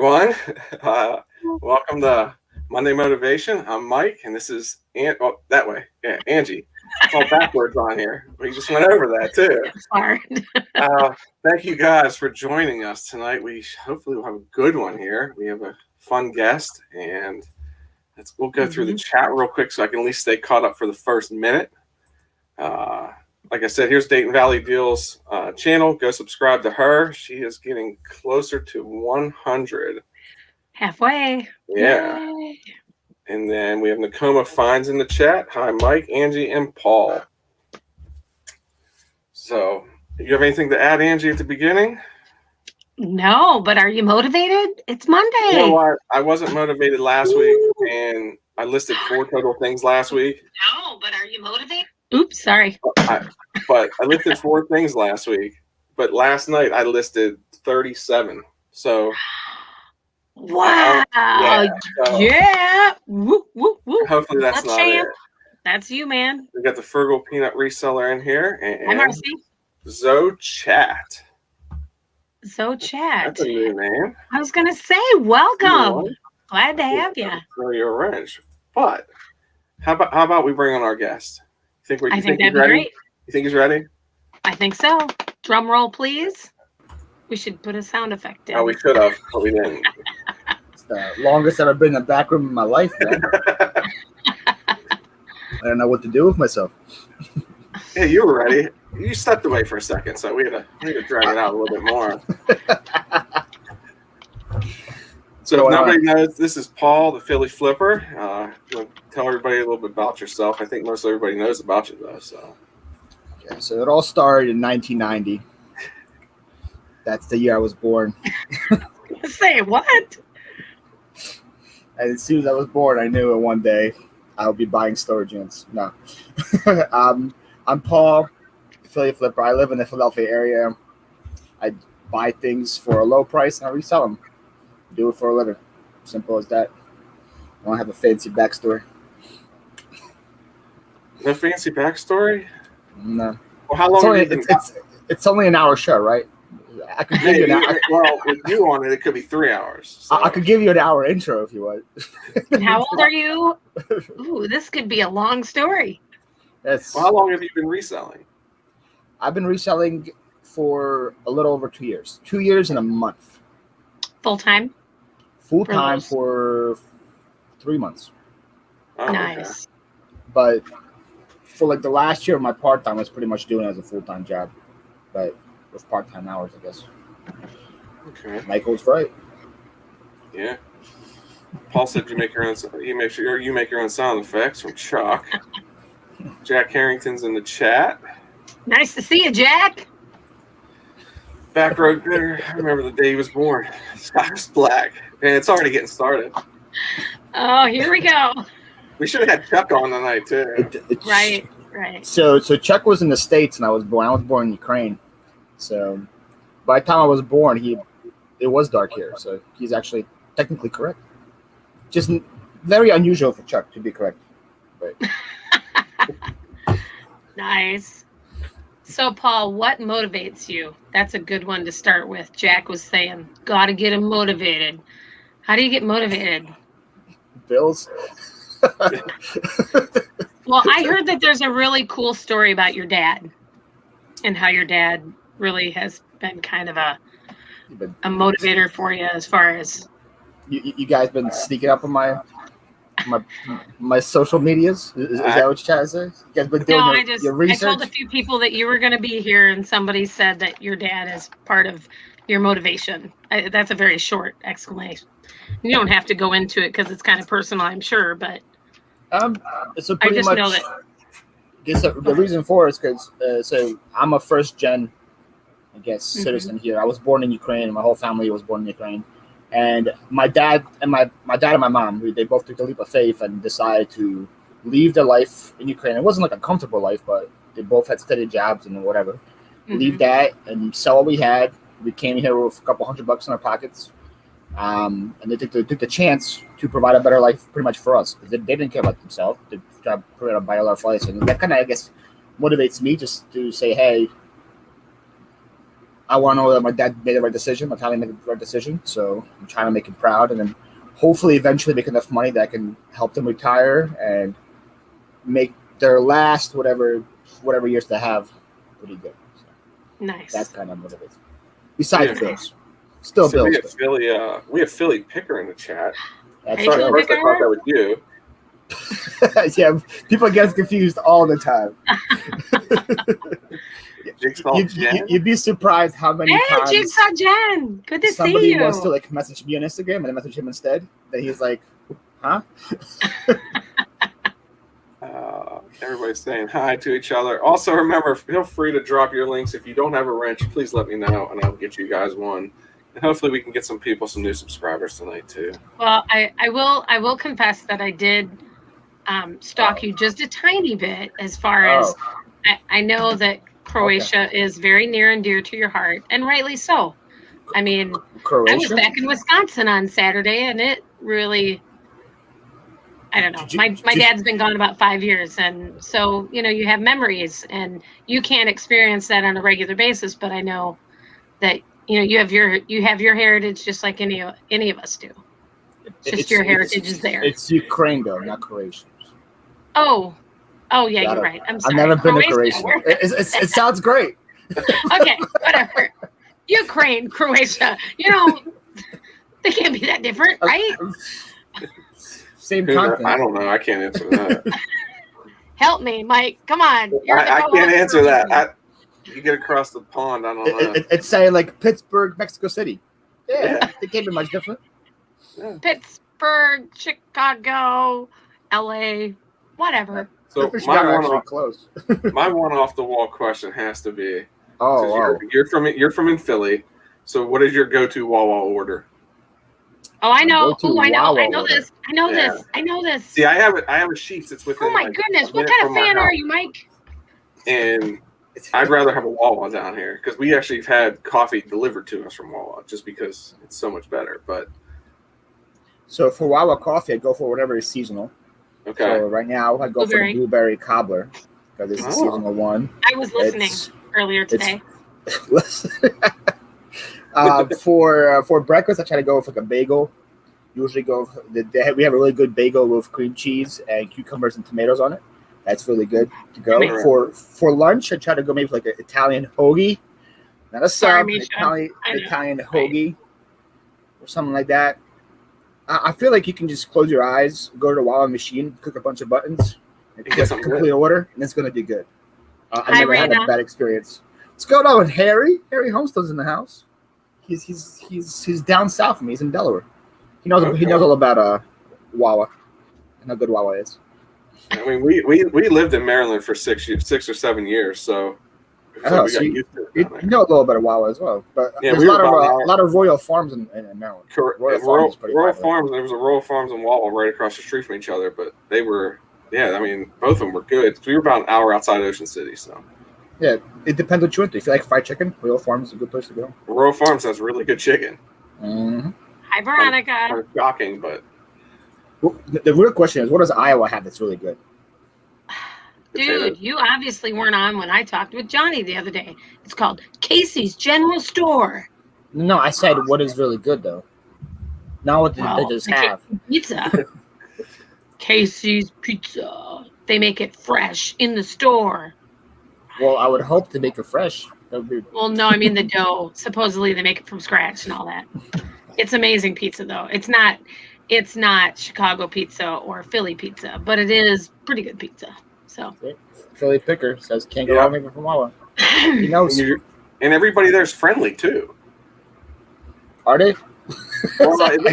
everyone. Welcome to Monday Motivation. I'm Mike, and this is that way. Yeah, Angie. It's all backwards on here. We just went over that too. Hard. Thank you guys for joining us tonight. Hopefully we'll have a good one here. We have a fun guest, and we'll go through the chat real quick so I can at least stay caught up for the first minute. Like I said, here's Dayton Valley Deals channel. Go subscribe to her. She is getting closer to 100. Halfway. Yeah. Yay. And then we have Nakoma Fines in the chat. Hi, Mike, Angie, and Paul. So, you have anything to add, Angie, at the beginning? No, but are you motivated? It's Monday. You know what? I wasn't motivated last week, and I listed 4 total things last week. No, but are you motivated? Oops, sorry. But I listed 4 things last week. But last night I listed 37. So wow. Yeah. Woo, woo, woo. Hopefully that's not champ. it. That's you, man. We got the Frugal Peanut Reseller in here. And Hi, Marcy. Chat. Chat. That's a new name. I was going to say, welcome. Glad to have you. Throw you a wrench. But how about we bring on our guest? I think that'd be ready? Great. You think he's ready? I think so. Drum roll, please. We should put a sound effect in. Oh, we should have, but we didn't. It's the longest I've been in the back room in my life, man. I don't know what to do with myself. Yeah, you were ready. You stepped away for a second, so we had to drag it out a little bit more. So if nobody knows, this is Paul, the Philly Phlipper. You want to tell everybody a little bit about yourself? I think most everybody knows about you, though. So it all started in 1990. That's the year I was born. Say what? And as soon as I was born, I knew one day I would be buying storage units. No. I'm Paul, Philly Phlipper. I live in the Philadelphia area. I buy things for a low price and I resell them. Do it for a living. Simple as that. I don't have a fancy backstory. No fancy backstory? No. Well, how long? It's only an hour show, right? I could give you an hour. Well, with you on it, it could be 3 hours. So. I could give you an hour intro if you want. And how old are you? Ooh, this could be a long story. Well, how long have you been reselling? I've been reselling for a little over 2 years. 2 years and a month. Full time? Full time for 3 months. Oh, nice. Okay. But for like the last year, my part time was pretty much doing it as a full time job, but with part time hours, I guess. Okay. Michael's right. Yeah. Paul said you make your own. You make your own sound effects from Chuck. Jack Harrington's in the chat. Nice to see you, Jack. Back road bitter. I remember the day he was born. Sky's black. And it's already getting started. Oh, here we go. We should have had Chuck on tonight too. Right. So Chuck was in the States and I was born in Ukraine. So by the time I was born, it was dark here. So he's actually technically correct. Just very unusual for Chuck to be correct. But nice. So, Paul, what motivates you? That's a good one to start with. Jack was saying, got to get him motivated. How do you get motivated? Bills. Well, I heard that there's a really cool story about your dad and how your dad really has been kind of a motivator for you as far as... You guys been sneaking up on my social medias? Is that what you're trying to say? You guys been doing your research? I told a few people that you were going to be here, and somebody said that your dad is part of your motivation. That's a very short explanation. You don't have to go into it because it's kind of personal, I'm sure, but so I just much, know that. Guess the reason for it is because so I'm a first gen, I guess, citizen here. I was born in Ukraine. My whole family was born in Ukraine. And my dad and my mom, they both took a leap of faith and decided to leave their life in Ukraine. It wasn't like a comfortable life, but they both had steady jobs and whatever. Leave that and sell what we had. We came here with a couple $100 in our pockets. And they took the chance to provide a better life pretty much for us. They didn't care about themselves. They tried to buy a lot of flights. And that kind of, I guess, motivates me just to say, hey, I want to know that my dad made the right decision. My family made the right decision. So I'm trying to make him proud, and then hopefully eventually make enough money that I can help them retire and make their last whatever years they have pretty good. So Nice. that's kind of what it is. Besides Yeah. bills, still So bills. we have Philly Picker in the chat. That's Hey, Sorry, Philly first I Picker? thought that was you. yeah, people get confused all the time. Jigsaw Jen. You'd be surprised how many Hey, times Jigsaw Jen. Good to see somebody you. wants to like message me on Instagram and I message him instead. That he's like, huh? Everybody's saying hi to each other. Also, remember, feel free to drop your links. If you don't have a wrench, please let me know, and I'll get you guys one. And hopefully, we can get some new subscribers tonight too. Well, I will confess that I did stalk you just a tiny bit as far as I know that Croatia is very near and dear to your heart, and rightly so. I mean, Croatia? I was back in Wisconsin on Saturday, and it really, I don't know. My dad's been gone about 5 years, and so you have memories, and you can't experience that on a regular basis. But I know that you have your heritage just like any of us do. It's your heritage is there. It's Ukraine though, not Croatia. Oh yeah, you're right. I'm sorry. I've never been to Croatia. It sounds great. Okay, whatever. Ukraine, Croatia. They can't be that different, right? Same continent. I don't know. I can't answer that. Help me, Mike. Come on. I can't answer that. You get across the pond. I don't know. It's saying like Pittsburgh, Mexico City. Yeah. They can't be much different. Yeah. Pittsburgh, Chicago, LA, whatever. So close. my one off the wall question has to be: wow. you're from in Philly. So what is your go-to Wawa order? Oh, I know. I know Wawa this. I know this. See, I have a sheet that's within. Oh my goodness! What kind of fan are you, Mike? And I'd rather have a Wawa down here because we actually have had coffee delivered to us from Wawa just because it's so much better. But so for Wawa coffee, I go for whatever is seasonal. Okay. So right now I go for the blueberry cobbler because it's the seasonal one. I was listening earlier today. For breakfast, I try to go with like a bagel. Usually we have a really good bagel with cream cheese and cucumbers and tomatoes on it. That's really good to go. For lunch, I try to go maybe like an Italian hoagie, not a sub, Italian hoagie or something like that. I feel like you can just close your eyes, go to the Wawa machine, click a bunch of buttons, and get a complete order, and it's going to be good. I've never had a bad experience. What's going on with Harry? Harry Homestead's in the house. He's down south from me. He's in Delaware. He knows all about Wawa and how good Wawa is. I mean, we lived in Maryland for 6 or 7 years, so we got used to it. You know a little bit of Wawa as well, but yeah, there's a lot of Royal Farms in Maryland. Royal Farms, and there was a Royal Farms and Wawa right across the street from each other, but they were, I mean, both of them were good. We were about an hour outside Ocean City, so. Yeah, it depends what you want to. If you like fried chicken, Royal Farms is a good place to go. Royal Farms has really good chicken. Mm-hmm. Hi, Veronica. Kind of shocking, but. Well, the real question is, what does Iowa have that's really good? Dude, you obviously weren't on when I talked with Johnny the other day. It's called Casey's General Store. No, I said what is really good, though. Not what they just have. Pizza. Casey's Pizza. They make it fresh in the store. Well, I would hope to make it fresh. Well, no, I mean the dough. Supposedly they make it from scratch and all that. It's amazing pizza, though. It's not Chicago pizza or Philly pizza, but it is pretty good pizza. So Philly Picker says can't go wrong from Wawa. He knows. And everybody there's friendly too. Are they? Well, I don't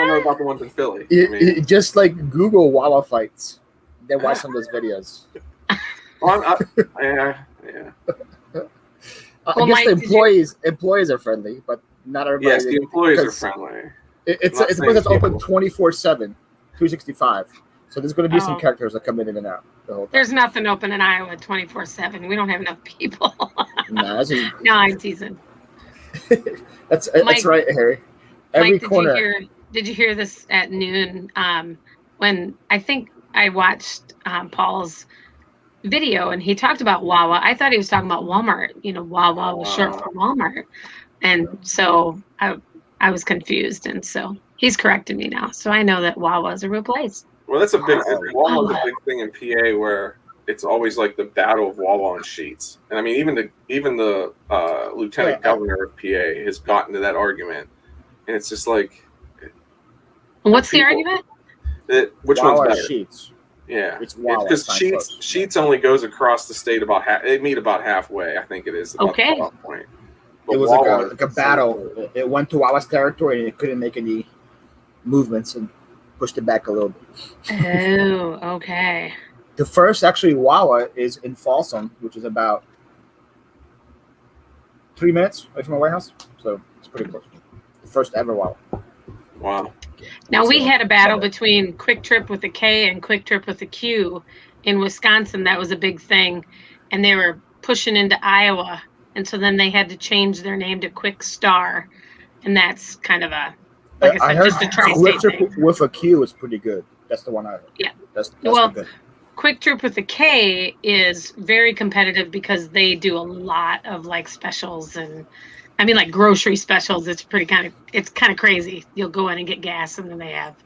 know about the ones in Philly. Just like Google Wawa fights, then watch some of those videos. Well, I guess the employees are friendly, but not everybody. Yes, the employees are friendly. It's a place that's open 24/7, 365. So there's going to be some characters that come in and out the whole time. There's nothing open in Iowa 24/7. We don't have enough people. No, I'm teasing. That's right, Harry. Every Mike, corner. Did you hear this at noon? When I think I watched Paul's video and he talked about Wawa. I thought he was talking about Walmart. Wawa was short for Walmart. And so I was confused. And so he's corrected me now. So I know that Wawa is a real place. Well, that's a big Wawa's a big thing in PA where it's always like the battle of Wawa and Sheetz. And I mean, even the lieutenant governor of PA has gotten to that argument. And it's just like. What's the argument? Which Wawa one's better? Sheetz. Yeah, it's Wawa. Because Sheetz only goes across the state about they meet about halfway. I think it is. About okay. The point. But it was Wawa, like a battle. It went to Wawa's territory and it couldn't make any movements and pushed it back a little bit. Oh, okay. The first actually Wawa is in Folsom, which is about 3 minutes away from my warehouse. So it's pretty close. The first ever Wawa. Wow. Now, we had a battle between Quick Trip with a K and Quick Trip with a Q in Wisconsin. That was a big thing. And they were pushing into Iowa. And so then they had to change their name to Quick Star. And that's kind of a, like I said, just a tri-state thing. With a Q is pretty good. That's the one I heard. Yeah. That's well, good. Quick Trip with a K is very competitive because they do a lot of like specials and I mean, like grocery specials. It's kind of crazy. You'll go in and get gas, and then they have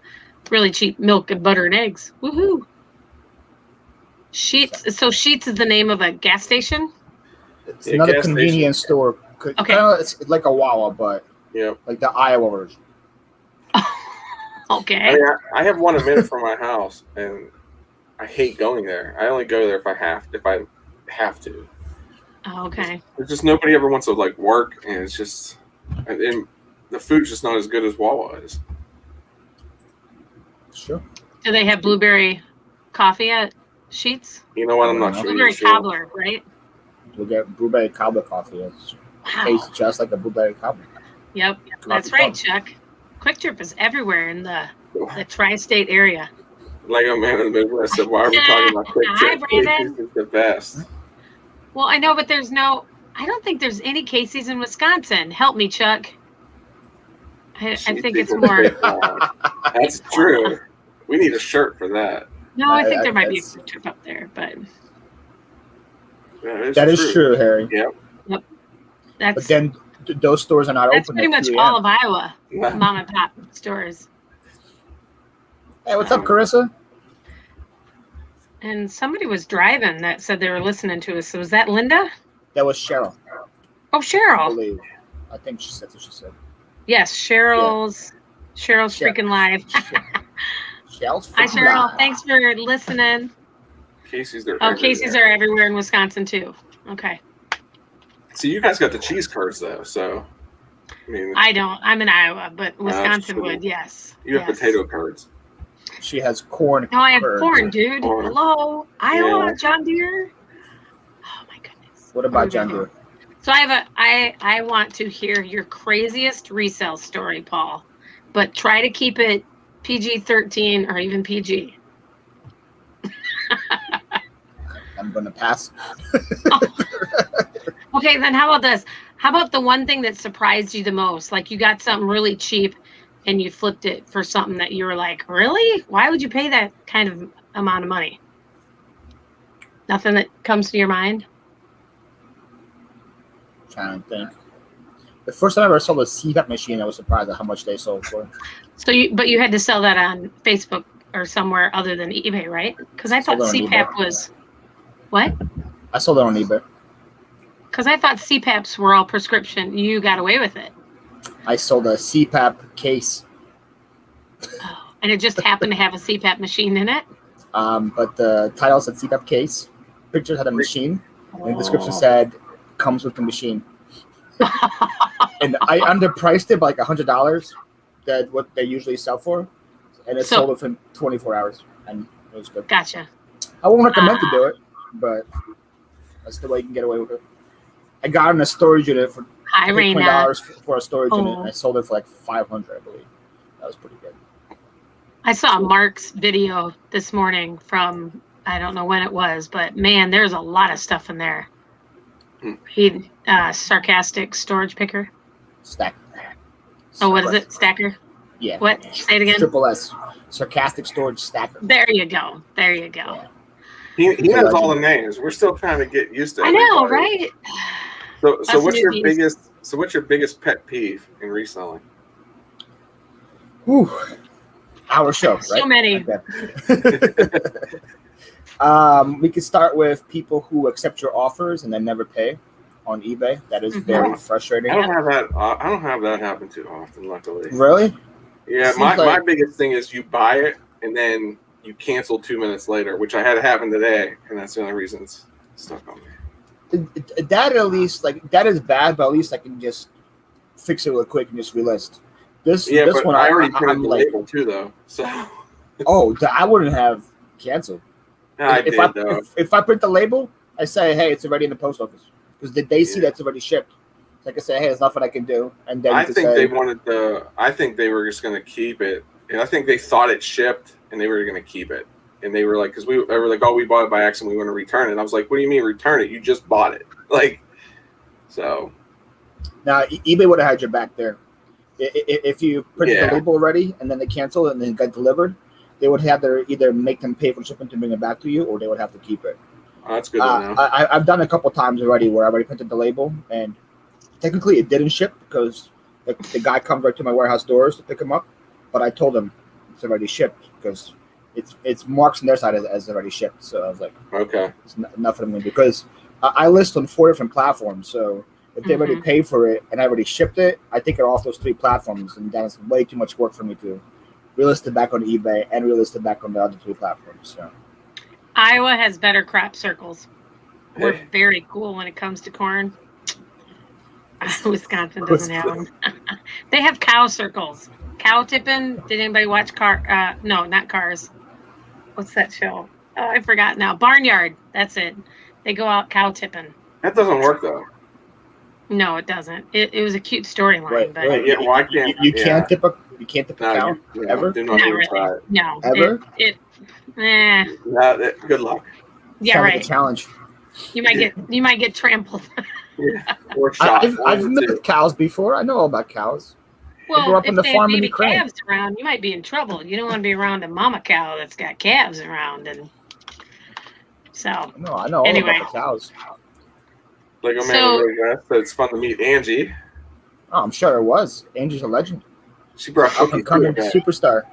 really cheap milk and butter and eggs. Woohoo! Sheetz. So Sheetz is the name of a gas station. It's another convenience store. Okay. It's like a Wawa, but like the Iowa version. Okay. I mean, I have one a minute from my house, and I hate going there. I only go there if I have to. Oh, okay. There's just nobody ever wants to like work, and it's just, and the food's just not as good as Wawa is. Sure. Do they have blueberry coffee at Sheetz? You know what? I'm not sure. Blueberry cobbler, right? We'll get blueberry cobbler coffee. It tastes just like a blueberry cobbler. Yep, that's right, Chuck. Quick Trip is everywhere in the tri-state area. Like a man in the Midwest said, why are we talking about Quick Trip? Brandon. This is the best. Well, I know, but I don't think there's any Casey's in Wisconsin. Help me, Chuck. I think it's more. That's true. We need a shirt for that. No, I think there might be a Quick Trip up there, but. That is true, Harry. Yep. But then those stores are not open. That's pretty much all of Iowa. Mom and pop stores. Hey, what's up, Carissa? And somebody was driving that said they were listening to us. So was that Linda? That was Cheryl. Oh, Cheryl. I think that's what she said. Yes, Cheryl's freaking live. Cheryl's Hi, Cheryl. Live. Thanks for listening. Casey's are Casey's are everywhere in Wisconsin too. Okay. So you guys got the cheese curds though, so I don't. I'm in Iowa, but Wisconsin would, yes. You have potato curds. She has corn. No, I have corn, dude. Corn. Hello, Iowa, John Deere. Oh my goodness. What about John Deere? So I want to hear your craziest resale story, Paul, but try to keep it PG-13 or even PG. I'm gonna pass. Okay, then how about this? How about the one thing that surprised you the most? Like you got something really cheap and you flipped it for something that you were like, really? Why would you pay that kind of amount of money? Nothing that comes to your mind? I'm trying to think. The first time I ever sold a CPAP machine, I was surprised at how much they sold for. So you had to sell that on Facebook or somewhere other than eBay, right? Because I thought CPAP was what? I sold it on eBay. Because I thought CPAPs were all prescription. You got away with it. I sold a CPAP case. Oh, and it just happened to have a CPAP machine in it? But the title said CPAP case. Pictures had a machine. And the description said, comes with the machine. And I underpriced it by like $100. That what they usually sell for. And it sold within 24 hours. And it was good. Gotcha. I won't recommend to do it, but that's the way you can get away with it. I got in a storage unit for $20 for a storage unit, and I sold it for like $500, I believe. That was pretty good. I saw Mark's video this morning from, I don't know when it was, but man, there's a lot of stuff in there. He sarcastic storage picker. Stacker. Oh, what is it? Stacker? Yeah. What? Say it again. Triple S. Sarcastic storage stacker. There you go. Yeah. He knows all the names. We're still trying to get used to. I know, right? So what's your biggest pet peeve in reselling? Whew. Our show, right? So many. Okay. We could start with people who accept your offers and then never pay on eBay. That is very frustrating. I don't have that happen too often, luckily. Really? Yeah, my biggest thing is you buy it and then you cancel 2 minutes later, which I had happen today, and that's the only reason it's stuck on me. That at least that is bad, but at least I can just fix it real quick and just relist. This one I already printed the label too, though. So I wouldn't have canceled. If I print the label, I say, hey, it's already in the post office, because they see that's already shipped. So I can say, hey, there's nothing I can do, and then I think they were just going to keep it, and I think they thought it shipped, and they were going to keep it, and they were like, because they were like, oh, we bought it by accident, we want to return it. And I was like, what do you mean return it? You just bought it, so. Now eBay would have had your back there. If you printed the label already and then they cancel it and then it got delivered, they would have to either make them pay for shipping to bring it back to you, or they would have to keep it. Oh, that's good to know. I've done a couple times already where I already printed the label, and technically it didn't ship because the guy comes right to my warehouse doors to pick them up, but I told him it's already shipped because it's marks on their side as already shipped. So I was like, okay, it's nothing I'm going to do, because I list on 4 different platforms, so if they already paid for it and I already shipped it, I take it off those 3 platforms, and that's way too much work for me to relist it back on eBay and relist it back on the other 3 platforms. So Iowa has better crop circles. We're very cool when it comes to corn. Wisconsin doesn't have them. They have cow circles. Cow tipping. Did anybody watch no, not Cars. What's that show? Oh, I forgot now. Barnyard. That's it. They go out cow tipping. That doesn't work though. No, it doesn't. It was a cute storyline, but why can't you can't tip a cow ever? Do not really. try it. No, ever. Good luck. Yeah, Sounds right. like a challenge. You might get trampled. Or shot. I've met cows before. I know all about cows. Well, I grew up if on the they farm have in baby Ukraine. calves around, you might be in trouble. You don't want to be around a mama cow that's got calves around, and so. No, I know all anyway. about the cows. Like a man really said, it's fun to meet Angie. Oh, I'm sure it was. Angie's a legend. She brought cookies coming superstar.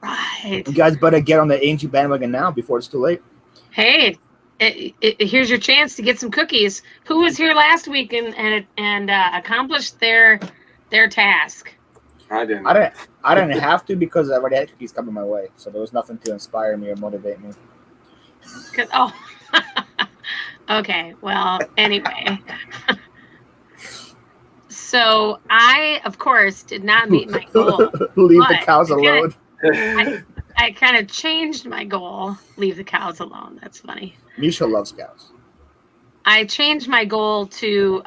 Right. You guys better get on the Angie bandwagon now before it's too late. Hey, here's your chance to get some cookies. Who was here last week and accomplished their task? I didn't. I didn't have to, because I already had cookies coming my way, so there was nothing to inspire me or motivate me. Okay. Well, anyway. So I, of course, did not meet my goal. Leave the cows alone. I kind of changed my goal. Leave the cows alone. That's funny. Misha loves cows. I changed my goal to,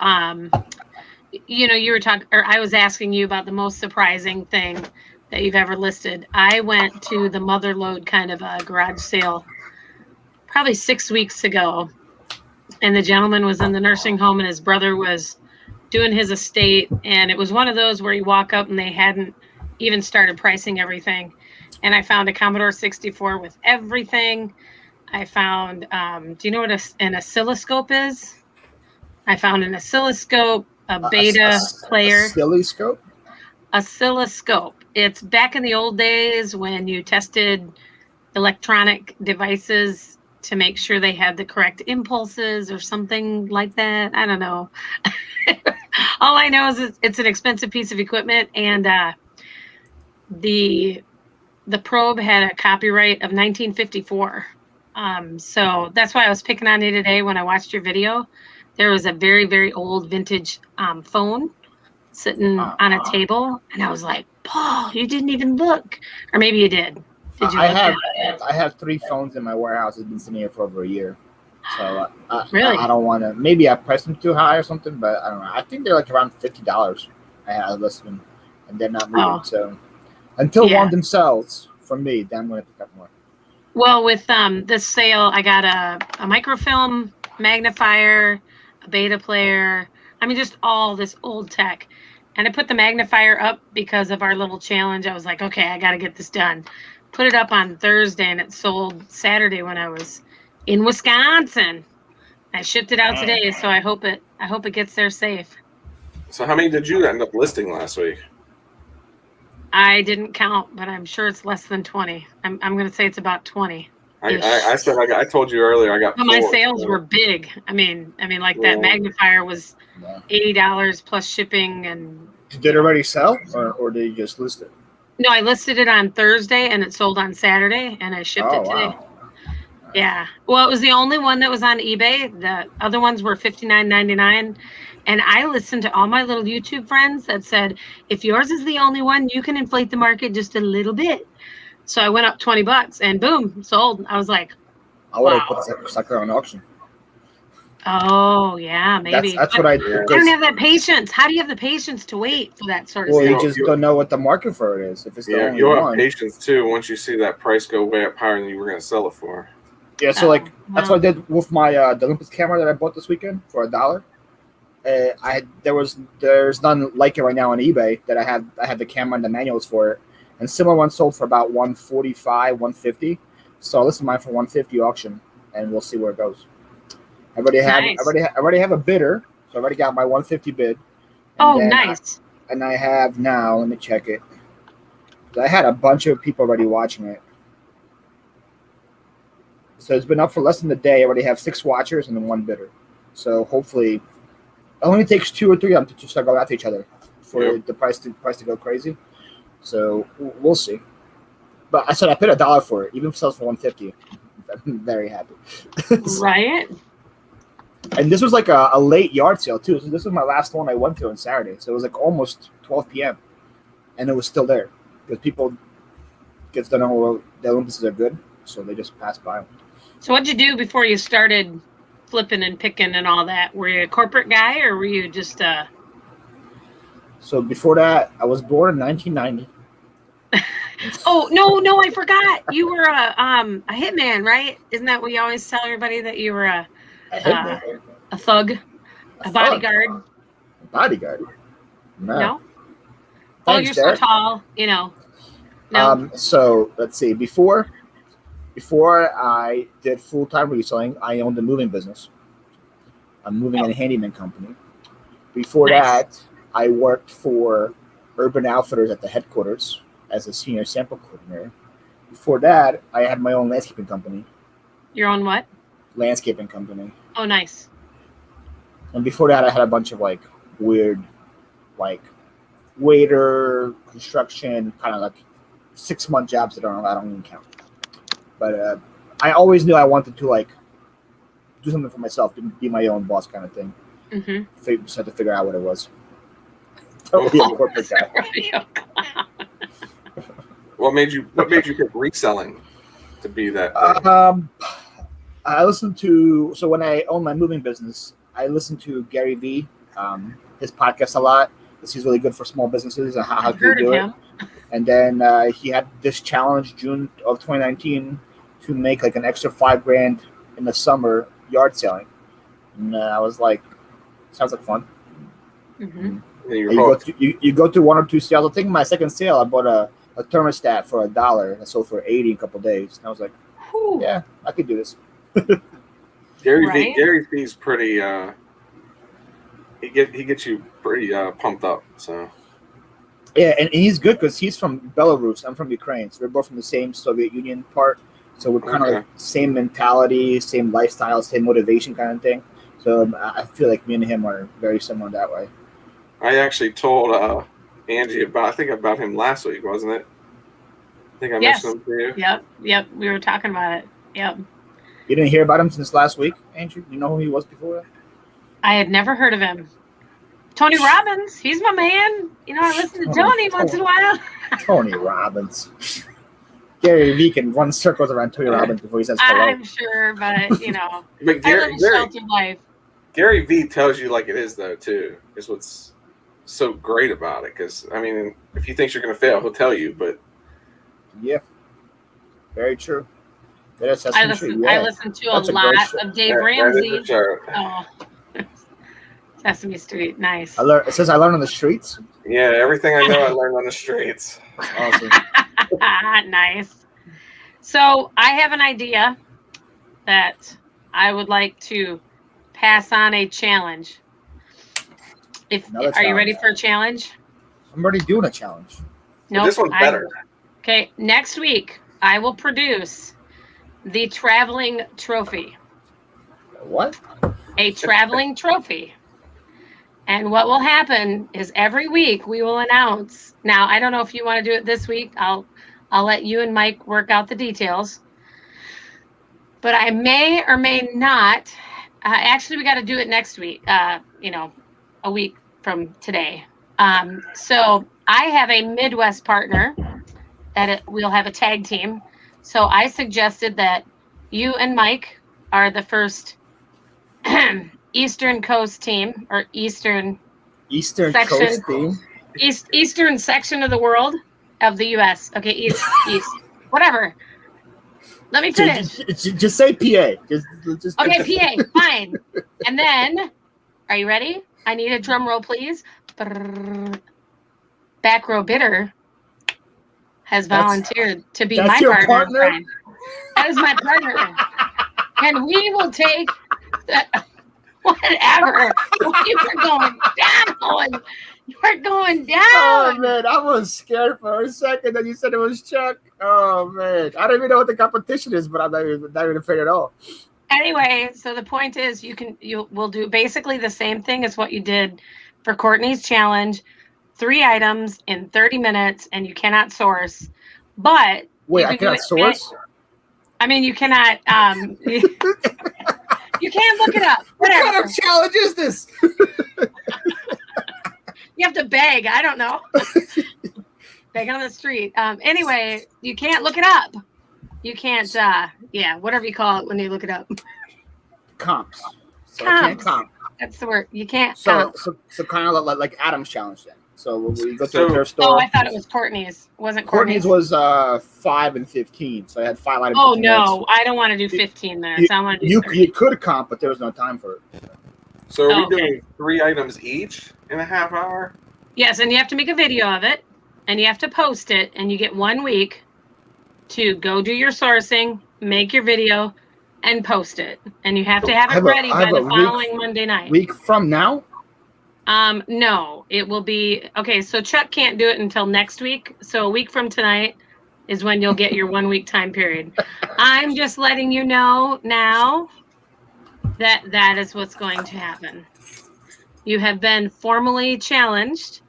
you were talking, or I was asking you about the most surprising thing that you've ever listed. I went to the Motherlode kind of a garage sale probably 6 weeks ago, and the gentleman was in the nursing home and his brother was doing his estate, and it was one of those where you walk up and they hadn't even started pricing everything. And I found a Commodore 64 with everything. I found, do you know what an oscilloscope is? I found an oscilloscope, a beta player. Oscilloscope? Oscilloscope. It's back in the old days when you tested electronic devices to make sure they had the correct impulses or something like that. I don't know. All I know is it's an expensive piece of equipment, and the probe had a copyright of 1954. So that's why I was picking on you today when I watched your video. There was a very, very old vintage phone sitting on a table, and I was like, Paul, you didn't even look. Or maybe you did. Did you I have 3 phones in my warehouse. It's been sitting here for over a year. So really? I don't want to. Maybe I priced them too high or something, but I don't know. I think they're like around $50. I have listed, and they're not moving. Oh. So until one of them sells for me, then I'm going to pick up more. Well, with this sale, I got a microfilm magnifier, a beta player. I mean, just all this old tech. And I put the magnifier up because of our little challenge. I was like, okay, I got to get this done. put it up on Thursday and it sold Saturday when I was in Wisconsin. I shipped it out today, so I hope it gets there safe. So how many did you end up listing last week? I didn't count, but I'm sure it's less than 20. I'm going to say it's about 20. I said I told you earlier I got. But my sales were big. I mean, like that magnifier was $80 plus shipping and. Did it already sell, or did you just list it? No, I listed it on Thursday and it sold on Saturday, and I shipped it today. Wow. Yeah. Well, it was the only one that was on eBay. The other ones were $59.99. And I listened to all my little YouTube friends that said, if yours is the only one, you can inflate the market just a little bit. So I went up $20 and boom, sold. I was like, I would have put the sucker on auction. Oh, yeah, maybe. That's what I do. I don't have that patience. How do you have the patience to wait for that sort of stuff? Well, you just don't know what the market for it is. If it's the only you'll one. have patience too once you see that price go way up higher than you were going to sell it for. Yeah, so that's what I did with my the Olympus camera that I bought this weekend for $1. There's none like it right now on eBay that I had the camera and the manuals for it, and similar ones sold for about $145, $150. So I listed mine for $150 auction, and we'll see where it goes. I already have a bidder, so I already got my $150 bid. Oh, nice. And I have now. Let me check it. I had a bunch of people already watching it. So it's been up for less than a day. I already have 6 watchers and then 1 bidder. So hopefully, it only takes 2 or 3 of them to start going after each other for the price to go crazy. So we'll see. But I said I paid $1 for it, even if it sells for $150. I'm very happy. Right. And this was like a late yard sale too. So this was my last one I went to on Saturday. So it was like almost 12 p.m. and it was still there because people get to know the Olympics are good, so they just pass by them. So what'd you do before you started flipping and picking and all that? Were you a corporate guy or were you just So before that, I was born in 1990. Oh, no, I forgot. You were a hitman, right? Isn't that what you always tell everybody, that you were a thug, a bodyguard? A bodyguard? No. Oh, you're so tall, No. So let's see. Before I did full-time reselling, I owned a moving business. A moving and handyman company. Before that, I worked for Urban Outfitters at the headquarters as a senior sample coordinator. Before that, I had my own landscaping company. Your own what? Landscaping company. Oh, nice. And before that, I had a bunch of weird, waiter, construction, kind of 6-month jobs that I don't even count. But I always knew I wanted to do something for myself, to be my own boss kind of thing. Mm-hmm. Just had to figure out what it was. Totally a corporate guy. What made you pick reselling to be that? I listened to, so when I owned my moving business, I listened to Gary Vee, his podcast a lot, because he's really good for small businesses and how to do it. And then he had this challenge June of 2019 to make an extra $5,000 in the summer yard selling. And I was like, sounds like fun. Mm-hmm. You go to 1 or 2 sales. I think my second sale, I bought a thermostat for $1. I sold for $80 in a couple of days. And I was like, yeah, I could do this. Gary Vee's pretty. He gets you pretty pumped up. So. Yeah, and he's good because he's from Belarus. I'm from Ukraine, so we're both from the same Soviet Union part. So we're kind of same mentality, same lifestyle, same motivation kind of thing. So I feel like me and him are very similar that way. I actually told Angie about him last week, wasn't it? I think I mentioned him to you. Yep. We were talking about it. Yep. You didn't hear about him since last week, Angie? You know who he was before that? I had never heard of him. Tony Robbins, he's my man. I listen to Tony once in a while. Tony Robbins. Gary Vee can run circles around Tony Robbins before he says hello. I'm sure, but but I live a sheltered life. Gary Vee tells you like it is, though, too, is what's so great about it. Because, if he thinks you're going to fail, he'll tell you, but... Yeah. Very true. I listen to a lot of Dave Ramsey. Oh. Sesame Street, nice. It says I learned on the streets. Yeah, everything I know I learned on the streets. Awesome. Nice. So I have an idea that I would like to pass on a challenge. Are you ready for a challenge? I'm already doing a challenge. No, this one's better. Okay, next week I will produce the traveling trophy. What? A traveling trophy. And what will happen is every week we will announce. Now, I don't know if you want to do it this week. I'll let you and Mike work out the details. But I may or may not. Actually, we got to do it next week. A week from today. So I have a Midwest partner that we'll have a tag team. So I suggested that you and Mike are the first Eastern Coast team, or Eastern section, Coast team. Eastern section of the world of the U.S. Okay, east, whatever. Let me finish. Just say PA. Just Okay, PA, fine. And then, are you ready? I need a drum roll, please. Back row bidder has volunteered to be my partner. That is my partner. And we will take whatever. You are going down. You are going down. Oh, man. I was scared for a second that you said it was Chuck. Oh, man. I don't even know what the competition is, but I'm not even afraid at all. Anyway, so the point is we'll do basically the same thing as what you did for Courtney's challenge. 3 items in 30 minutes, and you cannot source. But wait, I cannot source? I mean, you cannot. You can't look it up. Whatever. What kind of challenge is this? You have to beg. I don't know. Beg on the street. Anyway, you can't look it up. You can't. Whatever you call it when you look it up. Comps. So comps. I can't comp. That's the word. You can't. So kind of like Adam's challenge then. So we go to their store. Oh, I thought it was Courtney's. Wasn't Courtney's was 5 and 15. So I had 5 items. Oh no, I don't want to do 15 minutes. I want to do 30. You could comp, but there was no time for it. So are we doing 3 items each in a half hour? Yes, and you have to make a video of it, and you have to post it, and you get 1 week to go do your sourcing, make your video, and post it. And you have to have it ready by the following Monday night. Week from now? No, it will be okay. So Chuck can't do it until next week. So a week from tonight is when you'll get your 1 week time period. I'm just letting you know now that is what's going to happen. You have been formally challenged,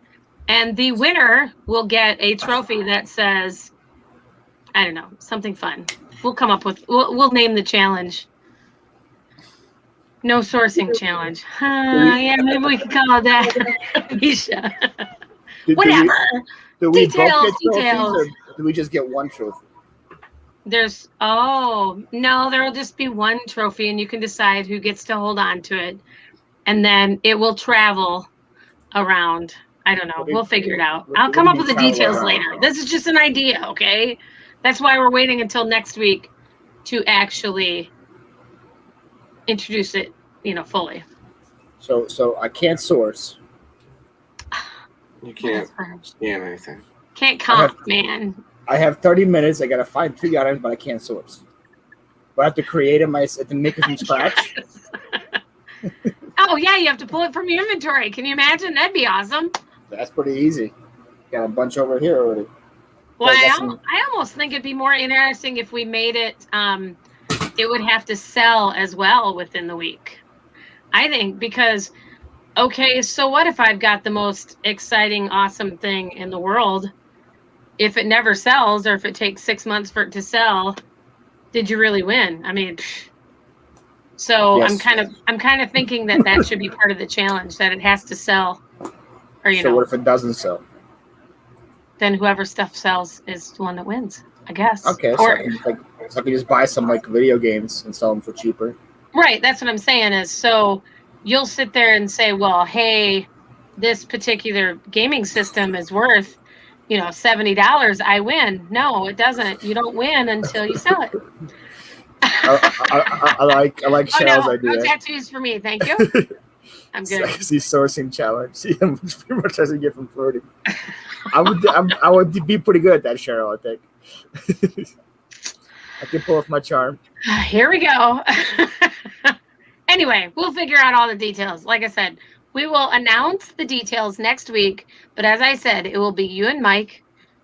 and the winner will get a trophy that says, I don't know, something fun. We'll come up with. We'll name the challenge. No sourcing challenge. Yeah, maybe we could call it that. Misha. Whatever. Details. Or do we just get 1 trophy? There will just be 1 trophy, and you can decide who gets to hold on to it. And then it will travel around. I don't know. We'll figure it out. I'll come up with the details later. This is just an idea, okay? That's why we're waiting until next week to actually introduce it, fully. So I can't source. You can't scan anything. Can't comp, man. I have 30 minutes. I gotta find 3 items, but I can't source. But I have to create them. I have to make it from scratch. Oh yeah, you have to pull it from your inventory. Can you imagine? That'd be awesome. That's pretty easy. Got a bunch over here already. Well, I almost think it'd be more interesting if we made it. It would have to sell as well within the week. I think because, okay, so what if I've got the most exciting, awesome thing in the world? If it never sells, or if it takes 6 months for it to sell, did you really win? I mean, so yes. I'm kind of thinking that should be part of the challenge, that it has to sell, or So what if it doesn't sell? Then whoever stuff sells is the one that wins, I guess. Okay, so I can just buy some video games and sell them for cheaper. Right, that's what I'm saying is, so you'll sit there and say, well, hey, this particular gaming system is worth, $70. I win. No, it doesn't. You don't win until you sell it. I like Cheryl's idea. No tattoos for me, thank you. I'm good. Sexy sourcing challenge. See how much I can get from flirting. I would be pretty good at that, Cheryl, I think. I can pull off my charm. Here we go. Anyway, we'll figure out all the details. Like I said, we will announce the details next week. But as I said, it will be you and Mike.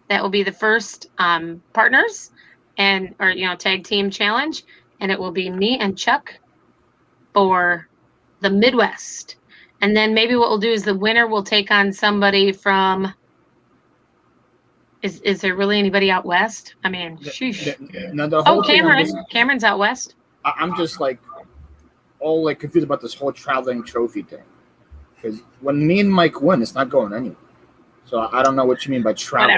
That will be the first partners or tag team challenge. And it will be me and Chuck for the Midwest. And then maybe what we'll do is the winner will take on somebody from. Is there really anybody out west? I mean, sheesh. No, the whole thing Cameron's out west. I'm just like all like confused about this whole traveling trophy thing. Because when me and Mike win, it's not going anywhere. So I don't know what you mean by travel.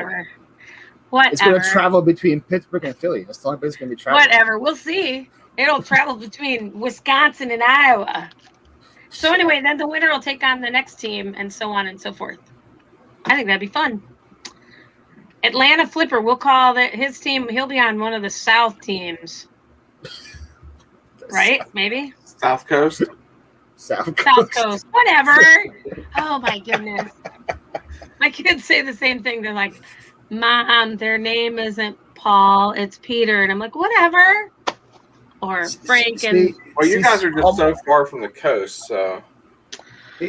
Whatever. It's going to travel between Pittsburgh and Philly. That's the only place it's going to be traveling. Whatever. We'll see. It'll travel between Wisconsin and Iowa. So anyway, then the winner will take on the next team and so on and so forth. I think that'd be fun. Atlanta Phlipper, we'll call his team. He'll be on one of the South teams. Right? Maybe? South Coast? South Coast. Whatever. Oh, my goodness. My kids say the same thing. They're like, Mom, their name isn't Paul. It's Peter. And I'm like, whatever. Or Frank. Well, you guys are just so far from the coast, so.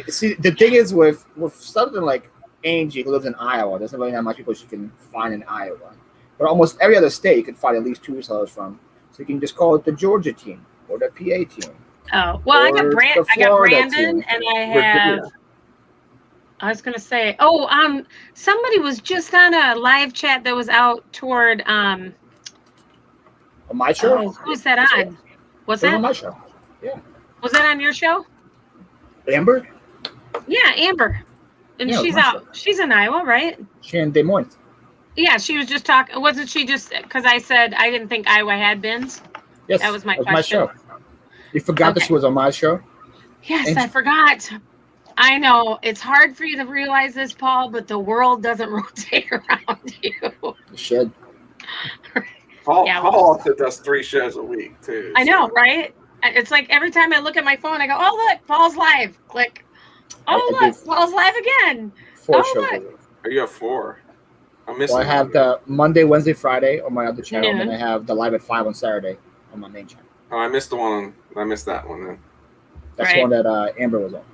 See, the thing is with something like Angie, who lives in Iowa, there's not really that much people she can find in Iowa. But almost every other state you can find at least 2 resellers from. So you can just call it the Georgia team or the PA team. Oh, well, I got Brandon, and I have. I was gonna say, somebody was just on a live chat that was out toward on my show. Who's that on? Was that on my show? Yeah. Was that on your show? Amber? Yeah, Amber. And she's out. She's in Iowa, right? She in Des Moines. Yeah, she was just talking. Wasn't she just because I said I didn't think Iowa had bins? Yes, that was my question. My show. You forgot that she was on my show? Yes, I forgot. I know. It's hard for you to realize this, Paul, but the world doesn't rotate around you. It should. Paul also does 3 shows a week, too. I know, right? It's like every time I look at my phone, I go, oh, look, Paul's live. Click. Oh, look, Paul's live again. 4 shows a week. Oh, you have 4. I'm missing. Well, I have the Monday, Wednesday, Friday on my other channel, and then I have the live at 5 on Saturday on my main channel. Oh, I missed that one then. That's the one that Amber was on.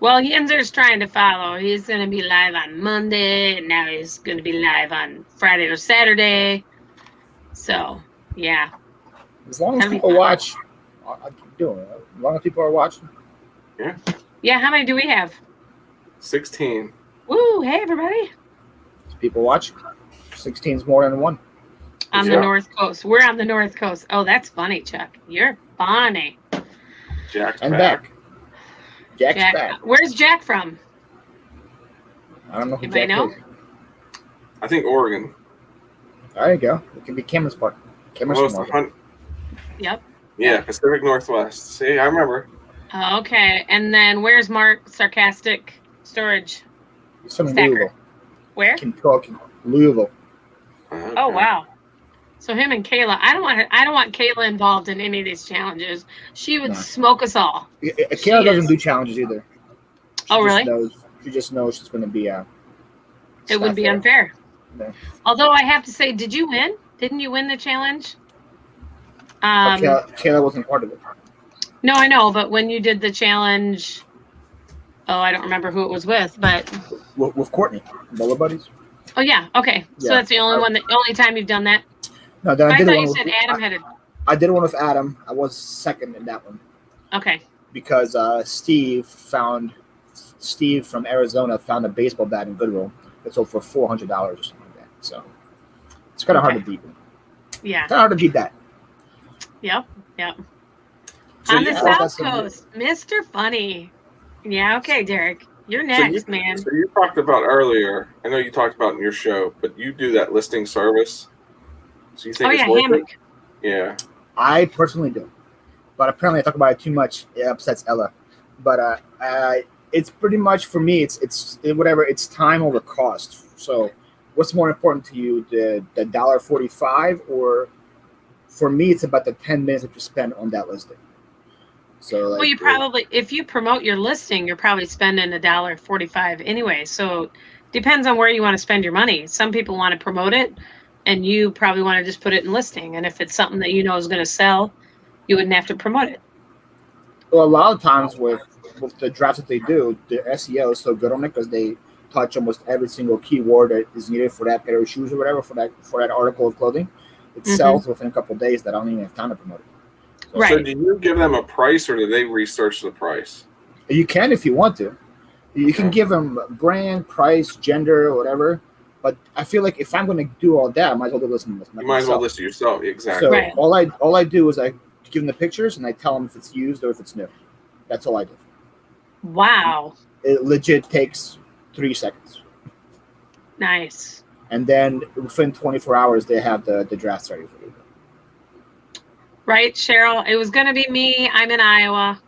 Well, Yinzer's trying to follow. He's going to be live on Monday, and now he's going to be live on Friday or Saturday. So, yeah. As long as people watch, I keep doing it. As long as people are watching. Yeah. Yeah, how many do we have? 16. Woo, hey, everybody. People watch. 16 is more than 1. On the North Coast. We're on the North Coast. Oh, that's funny, Chuck. You're funny. Jack's back. Jack's back. Where's Jack from? I don't know who Anybody Jack is. I think Oregon. There you go. It could be Cameron's part. Cameron's from Oregon. Yep. Yeah, Pacific Northwest. See, I remember. Okay, and then where's Mark Sarcastic Storage? He's from Louisville. Where? Kentucky. Louisville. Okay. Oh wow. So him and Kayla, I don't want Kayla involved in any of these challenges. She would smoke us all. Kayla doesn't do challenges either. Really? She just knows she's going to be it would be unfair. Yeah. Although I have to say, did you win? Didn't you win the challenge? Kayla wasn't part of it. No, I know, but when you did the challenge, I don't remember who it was with, but with Courtney, Bella Buddies. Oh yeah, okay. So that's the only only time you've done that. No, then I did thought one. You said Adam had it. I did one with Adam. I was second in that one. Okay. Because Steve from Arizona found a baseball bat in Goodwill that sold for $400 or something like that. So it's kind of hard to beat. Yeah. Kind of hard to beat that. Yep. So on the South Coast, Mr. Funny. Yeah. Okay, Derek. You're next, man. So you talked about earlier. I know you talked about in your show, but you do that listing service. So you think it's worth hammock. it? Yeah. I personally do, but apparently I talk about it too much. It upsets Ella. But it's pretty much for me. It's whatever. It's time over cost. So what's more important to you, the $1.45, or for me, it's about the 10 minutes that you spend on that listing. So well, you probably, if you promote your listing, you're probably spending $1.45 anyway. So depends on where you want to spend your money. Some people want to promote it and you probably want to just put it in listing. And if it's something that you know is going to sell, you wouldn't have to promote it. Well, a lot of times with the drafts that they do, the SEO is so good on it because they touch almost every single keyword that is needed for that pair of shoes or whatever for that article of clothing. It sells within a couple of days that I don't even have time to promote it. Right. So do you give them a price, or do they research the price? You can if you want to. You can give them brand, price, gender, or whatever. But I feel like if I'm going to do all that, I might as well do this myself. You might as well list it yourself. Exactly. So Right. all I do is I give them the pictures and I tell them if it's used or if it's new. That's all I do. Wow. It legit takes 3 seconds. Nice. And then within 24 hours, they have the drafts ready for you. Right, Cheryl? It was going to be me. I'm in Iowa.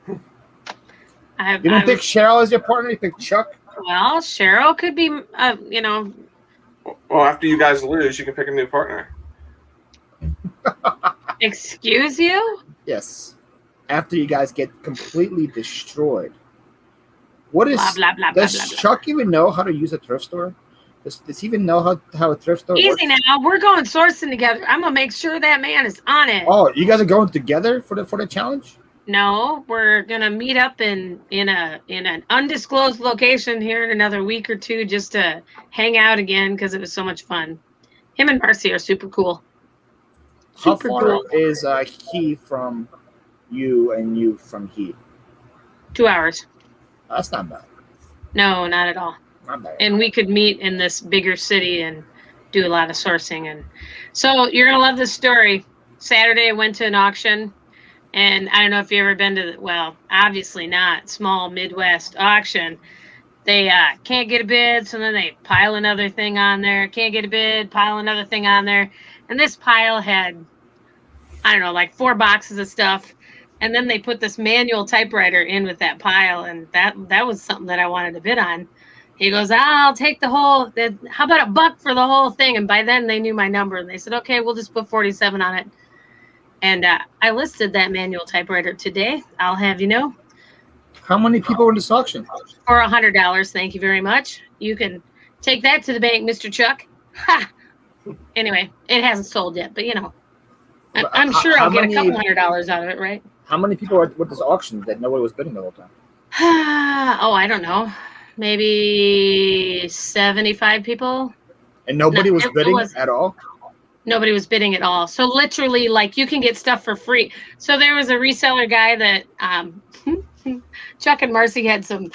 You didn't pick Cheryl as your partner? You picked Chuck? Well, Cheryl could be, Well, after you guys lose, you can pick a new partner. Excuse you? Yes. After you guys get completely destroyed. What is... Blah, blah, blah, does blah, blah, Chuck even know how to use a thrift store? Does he even know how a thrift store works? Easy now. We're going sourcing together. I'm going to make sure that man is on it. Oh, you guys are going together for the challenge? No, we're going to meet up in an undisclosed location here in another week or two just to hang out again because it was so much fun. Him and Marcy are super cool. How far is he from you and you from he? 2 hours. That's not bad. No, not at all. Not bad. And we could meet in this bigger city and do a lot of sourcing. And so you're going to love this story. Saturday, I went to an auction, and I don't know if you've ever been to, well, obviously not, small Midwest auction. They can't get a bid, so then they pile another thing on there. Can't get a bid, pile another thing on there. And this pile had, I don't know, like 4 boxes of stuff. And then they put this manual typewriter in with that pile, and that was something that I wanted to bid on. He goes, I'll take the whole, how about $1 for the whole thing? And by then they knew my number, and they said, okay, we'll just put 47 on it. And I listed that manual typewriter today. I'll have you know. How many people were in this auction? For $100. Thank you very much. You can take that to the bank, Mr. Chuck. Ha! Anyway, it hasn't sold yet, but I'm sure I'll get a couple $100 out of it, right? How many people were at this auction that nobody was bidding the whole time? Oh, I don't know. Maybe 75 people. And nobody was bidding at all? Nobody was bidding at all. So literally, like, you can get stuff for free. So there was a reseller guy that Chuck and Marcy had some,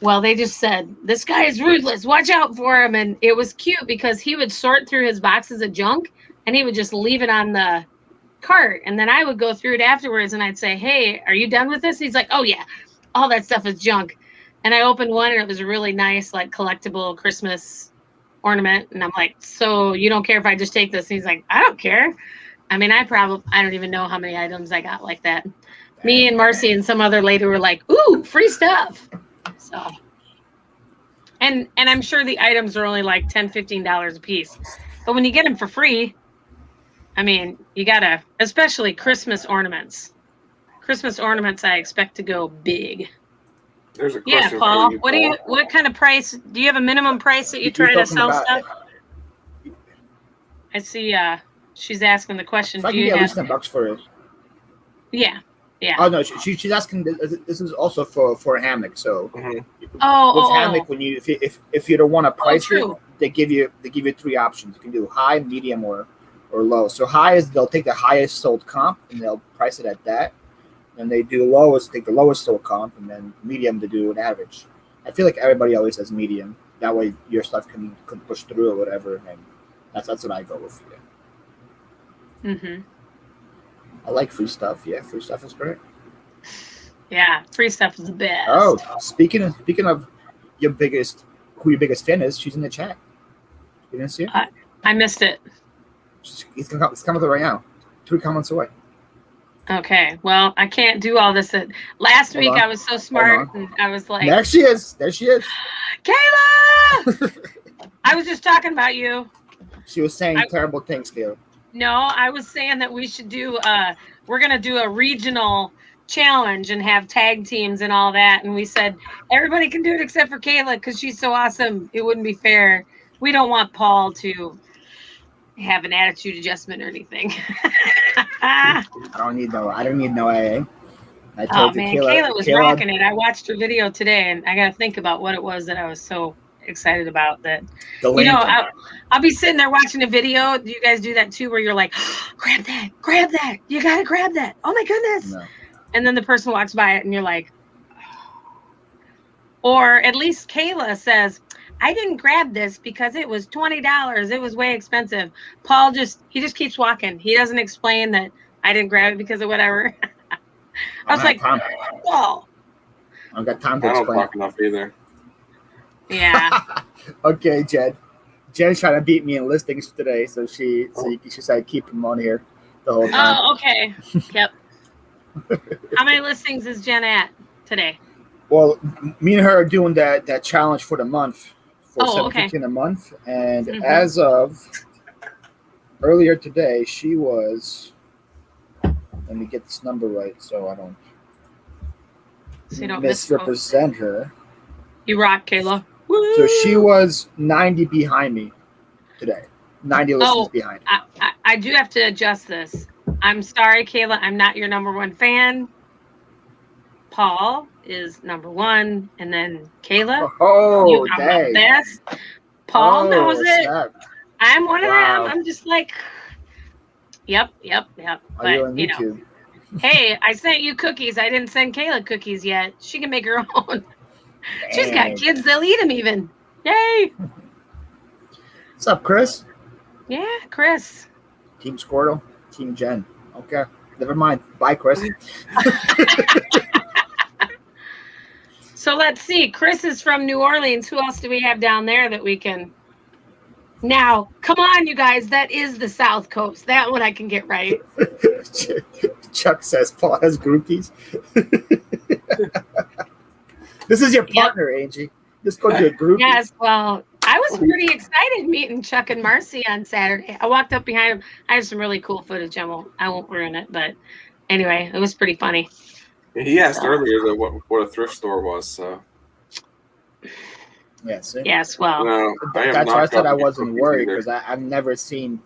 well, they just said, this guy is ruthless. Watch out for him. And it was cute because he would sort through his boxes of junk and he would just leave it on the cart. And then I would go through it afterwards and I'd say, hey, are you done with this? He's like, oh, yeah, all that stuff is junk. And I opened one and it was a really nice, like, collectible Christmas ornament. And I'm like, so you don't care if I just take this? And he's like, I don't care. I mean, I don't even know how many items I got like that. Me and Marcy and some other lady were like, ooh, free stuff. So, and I'm sure the items are only like $10, $15 a piece. But when you get them for free, I mean, you gotta, especially Christmas ornaments. Christmas ornaments, I expect to go big. There's a question. Yeah, Paul. For you, Paul. What kind of price? Do you have a minimum price that you try to sell stuff? I see. She's asking the question. If I can get at least $10 for it. Yeah. Oh no, she's asking. This is also for a hammock. So with hammock, when you if you don't want to price it, they give you 3 options. You can do high, medium, or low. So high is they'll take the highest sold comp and they'll price it at that. And they do lowest, take the lowest sold comp, and then medium to do an average. I feel like everybody always says medium. That way your stuff can push through or whatever. And that's what I go with. Yeah. Mm-hmm. I like free stuff. Yeah, free stuff is great. Yeah, free stuff is the best. Oh, speaking of your biggest fan is, she's in the chat. You didn't see it? I missed it. It's coming right now. 3 comments away. Okay, well, I can't do all this. Last week I was so smart, and I was like, there she is. Kayla! I was just talking about you. She was saying terrible things, Kayla. No, I was saying that we should do, we're going to do a regional challenge and have tag teams and all that. And we said, everybody can do it except for Kayla because she's so awesome. It wouldn't be fair. We don't want Paul to have an attitude adjustment or anything. I don't need no AA. I Oh told you, man, Kayla was rocking it. I watched her video today, and I got to think about what it was that I was so excited about. That I'll be sitting there watching a video. Do you guys do that too, where you're like, grab that, you gotta grab that. Oh my goodness! No. And then the person walks by it, and you're like, or at least Kayla says, I didn't grab this because it was $20. It was way expensive. Paul just keeps walking. He doesn't explain that I didn't grab it because of whatever. I was like, whoa. I've got time to I don't explain. talk enough either. Yeah. Okay, Jen. Jen's trying to beat me in listings today, so she said keep him on here the whole time. Oh, okay. Yep. How many listings is Jen at today? Well, me and her are doing that challenge for the month for $7.15 a month, and as of earlier today, she was. Let me get this number right so I don't misrepresent her. You rock, Kayla. Woo! So she was 90 behind me today. 90 listens behind. I do have to adjust this. I'm sorry, Kayla. I'm not your number one fan. Paul is number one, and then Kayla. Oh, dang. Best. Paul knows it. Snap. I'm one of them. I'm just like, yep. Are you on YouTube? Hey, I sent you cookies. I didn't send Kayla cookies yet. She can make her own. She's got kids. They'll eat them even. Yay. What's up, Chris? Yeah, Chris. Team Squirtle, Team Jen. Okay. Never mind. Bye, Chris. So let's see. Chris is from New Orleans. Who else do we have down there that we can... Now, come on, you guys. That is the South Coast. That one I can get right. Chuck says Paul has groupies. This is your partner, Angie. Just go to a group. Yes, well, I was pretty excited meeting Chuck and Marcy on Saturday. I walked up behind him. I have some really cool footage. I won't ruin it, but anyway, it was pretty funny. He asked earlier what a thrift store was, so. Yes, well. No, that's why I said I wasn't worried, because I've never seen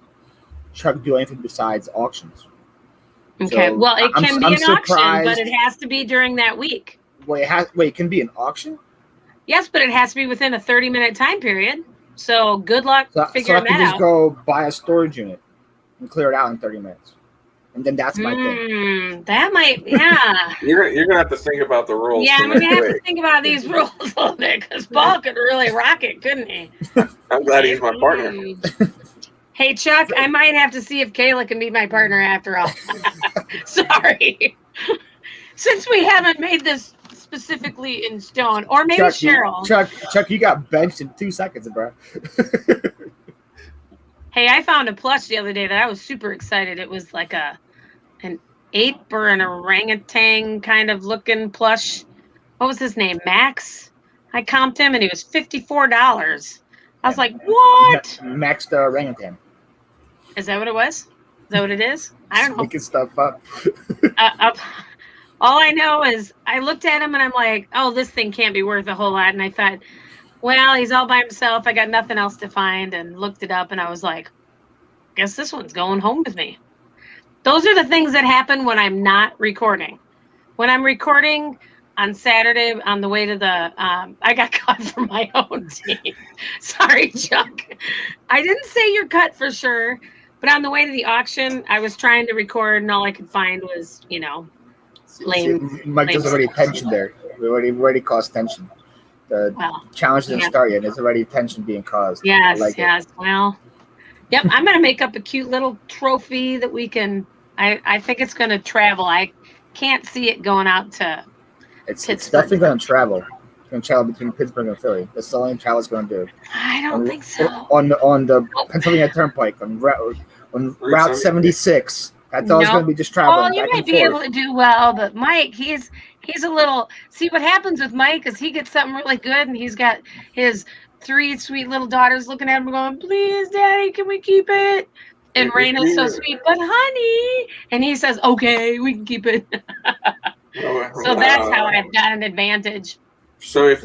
Chuck do anything besides auctions. Okay, so well, it can be an surprised. auction, but it has to be during that week. Wait, it can be an auction? Yes, but it has to be within a 30-minute time period. So good luck figuring that out. So I can just go buy a storage unit and clear it out in 30 minutes. And then that's my thing. That might, yeah. You're going to have to think about the rules. Yeah, I'm going to have to think about these rules a little bit, because Paul could really rock it, couldn't he? I'm glad he's my partner. Hey, Chuck, I might have to see if Kayla can be my partner after all. Sorry. Since we haven't made this specifically in stone, or maybe Cheryl. Chuck, you got benched in 2 seconds, bro. Hey, I found a plush the other day that I was super excited. It was like an ape or an orangutan kind of looking plush. What was his name? Max? I comped him and he was $54. I was like, what? Max the orangutan. Is that what it was? Is that what it is? I don't know. Making stuff up. All I know is I looked at him and I'm like, oh, this thing can't be worth a whole lot. And I thought, well, he's all by himself. I got nothing else to find, and looked it up, and I was like, guess this one's going home with me. Those are the things that happen when I'm not recording. When I'm recording on Saturday on the way to the, I got cut from my own team. Sorry, Chuck. I didn't say you're cut for sure, but on the way to the auction, I was trying to record, and all I could find was, lame. Mike, there's already tension there. We already caused tension. The challenge didn't start yet. There's already tension being caused. Yes. Well, yep. I'm going to make up a cute little trophy that we can. I think it's going to travel. I can't see it going out to. It's definitely going to travel. It's going to travel between Pittsburgh and Philly. That's the only travel it's going to do. I don't think so. On the Pennsylvania Turnpike on Route 76. That's all it's going to be, just traveling. Oh, you might be able to do well, but Mike, he's a little. See, what happens with Mike is he gets something really good, and he's got his 3 sweet little daughters looking at him going, "Please, Daddy, can we keep it?" And Raina's so sweet, but honey, and he says, "Okay, we can keep it." So that's how I've got an advantage. So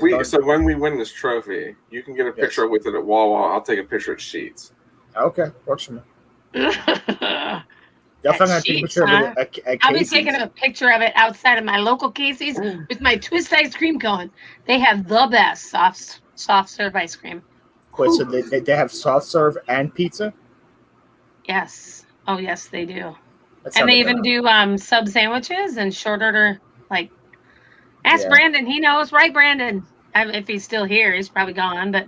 when we win this trophy, you can get a picture with it at Wawa. I'll take a picture at Sheets. Okay, works for me. Definitely gonna take a Sheets, picture huh? of it at I'll be Casey's. taking a picture of it outside of my local Casey's with my twist ice cream cone. They have the best soft serve ice cream. Wait, so Whew. they have soft serve and pizza? Yes. Oh, yes, they do. That And sounds they like even do sub sandwiches and short order. Like, ask Yeah. Brandon. He knows, right, Brandon? If he's still here, he's probably gone, but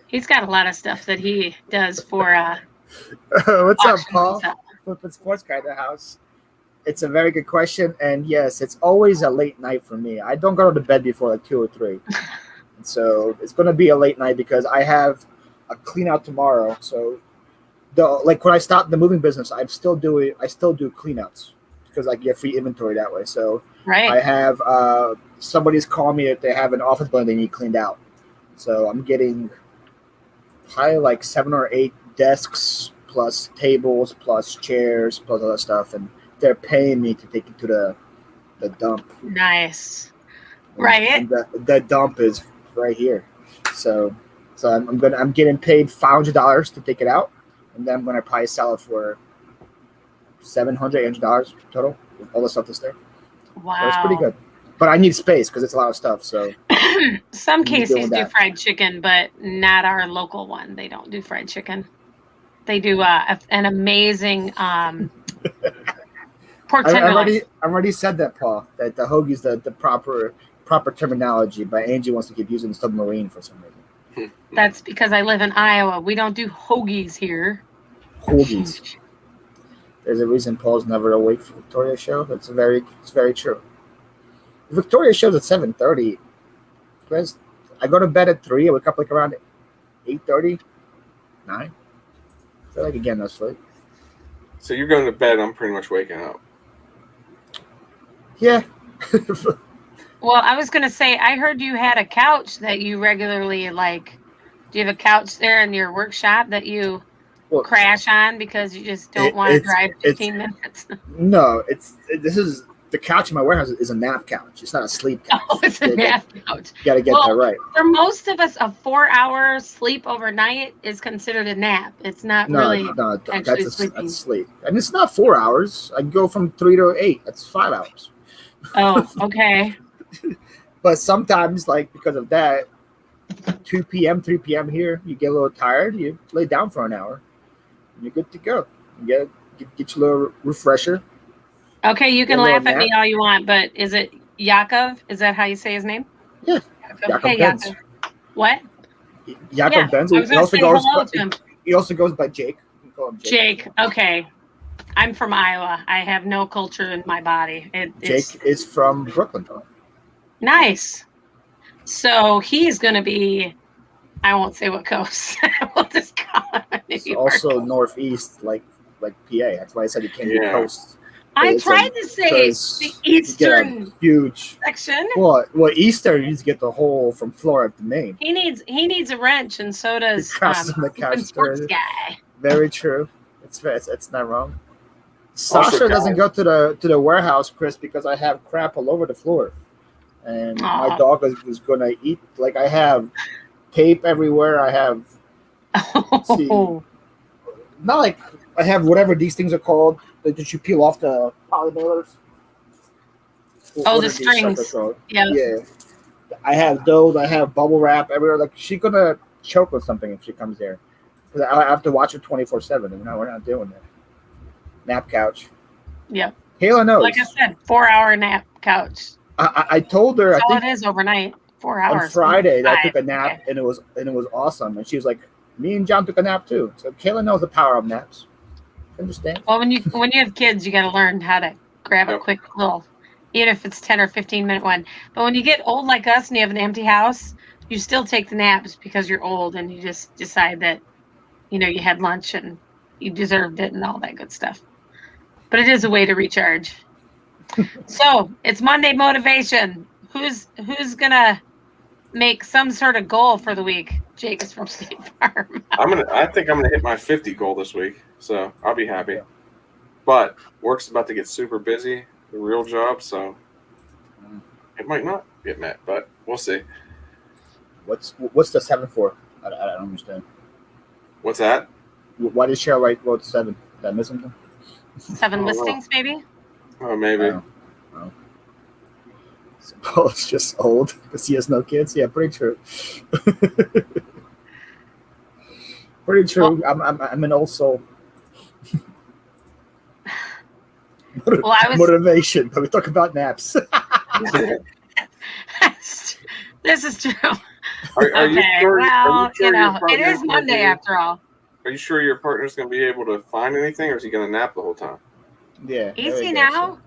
he's got a lot of stuff that he does for What's up, auctions and Paul? stuff. Flipping sports guy in the house. It's a very good question, and yes, it's always a late night for me. I don't go to bed before like 2 or 3, and so it's going to be a late night because I have a clean out tomorrow. So, like when I stopped the moving business, I still do clean outs because I get free inventory that way. So Right. I have somebody's calling me that they have an office building they need cleaned out. So I'm getting probably like 7 or 8 desks plus tables plus chairs plus other stuff, and they're paying me to take it to the dump. Nice. And, Right. And the dump is right here. So I'm getting paid $500 to take it out, and then I'm gonna probably sell it for $700-800 total with all the stuff that's there. Wow. So it's pretty good. But I need space because it's a lot of stuff. So some What are you doing Casey's with do that? fried chicken, but not our local one. They don't do fried chicken. They do an amazing pork I tenderloin. already said that, Paul, that the hoagie's the proper terminology, but Angie wants to keep using submarine for some reason. That's because I live in Iowa. We don't do hoagies here. Hoagies. There's a reason Paul's never awake for Victoria's show. It's very true. Victoria's show's at 7:30. I go to bed at 3. I wake up like around 8:30, 9. I feel like again no sleep. So you're going to bed. I'm pretty much waking up. Yeah. Well, I was going to say, I heard you had a couch that you regularly like. Do you have a couch there in your workshop that you Well, crash on because you just don't want to drive 15 minutes? No, this is the couch in my warehouse is a nap couch. It's not a sleep couch. Oh, it's a nap couch. You got to get that right. For most of us, a 4-hour sleep overnight is considered a nap. It's not really actually sleeping. That's sleep. And it's not 4 hours. I go from 3 to 8. That's 5 hours. Oh, okay. But sometimes, like because of that, 2 p.m., 3 p.m. here, you get a little tired. You lay down for an hour. And you're good to go. You get your little refresher. Okay, you can laugh at me all you want, but is it Yakov? Is that how you say his name? Yeah. Okay, Yakov. What? Yakov Benz. I was going to say hello to him. He also goes by Jake. You can call him Jake. Okay. I'm from Iowa. I have no culture in my body. Jake is from Brooklyn. Nice. So he's going to be, I won't say what coast. We'll just call him It's also northeast, like PA. That's why I said he can't be coast. I tried to say the eastern huge section. Well, eastern you get the whole from Florida to Maine. He needs a wrench, and so does the sports guy. Very true. It's not wrong. Sasha doesn't go to the warehouse, Chris, because I have crap all over the floor, and my dog is gonna eat. Like I have tape everywhere. I have not like I have whatever these things are called that you peel off the poly mailers. The strings. Yeah. I have those. I have bubble wrap everywhere. Like she's gonna choke with something if she comes here. Because I have to watch her 24/7, and we're not doing that. Nap couch. Yep. Kayla knows. Like I said, 4-hour nap couch. I told her. That's all it is overnight. 4 hours. On Friday, I took a nap, and it was awesome. And she was like, "Me and John took a nap too." So Kayla knows the power of naps. Understand? Well, when you have kids, you got to learn how to grab a quick little, even if it's 10 or 15-minute one. But when you get old like us and you have an empty house, you still take the naps because you're old and you just decide that, you had lunch and you deserved it and all that good stuff. But it is a way to recharge. So it's Monday motivation. Who's gonna make some sort of goal for the week? Jake is from State Farm. I think I'm gonna hit my 50 goal this week, so I'll be happy. But work's about to get super busy, the real job, so it might not get met, but we'll see. What's the 7 for? I don't understand. What's that? Why did Cheryl wrote 7? Did I miss something? 7 listings, maybe. Oh, maybe. Oh. So Paul's just old because he has no kids. Yeah, pretty true. Pretty true. Well, I'm an old soul. Well, Motivation, but we talk about naps. This is true. Are you Okay. sure, Well, your it partner's is gonna Monday be- after all. Are you sure your partner's going to be able to find anything, or is he going to nap the whole time? Yeah. Easy now.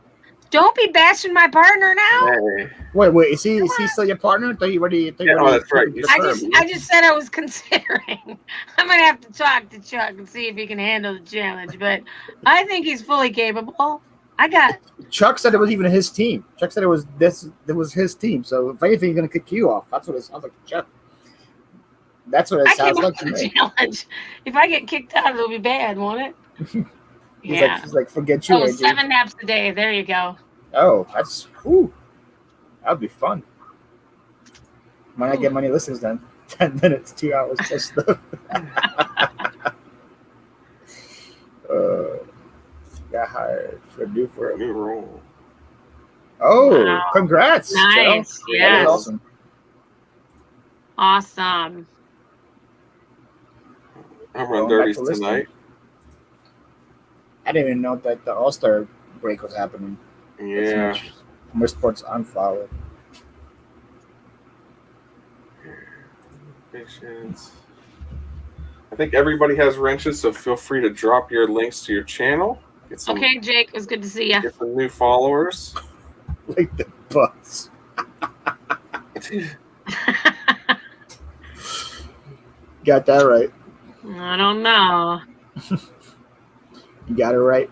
Don't be bashing my partner now. Hey. Wait. Is he still your partner? Thought you already. Oh, that's right. I just said I was considering. I'm gonna have to talk to Chuck and see if he can handle the challenge, but I think he's fully capable. Chuck said it was even his team. Chuck said it was his team. So if anything, he's gonna kick you off. That's what it sounds like to Chuck. That's what it sounds like to me. Challenge. If I get kicked out, it'll be bad, won't it? He's like, forget you. Oh, AJ. 7 naps a day. There you go. Oh, that's that'd be fun. Might not get many listens then. 10 minutes, 2 hours plus stuff. Got hired for a new role. Oh, wow. Congrats! Nice, yes, awesome. Awesome. I'm on Derbies tonight. I didn't even know that the All-Star break was happening. Yeah. More sports unfollowed. Patience. I think everybody has wrenches, so feel free to drop your links to your channel. Okay, Jake, it was good to see you. Get some new followers. Like the bus. Got that right. I don't know. You got it right.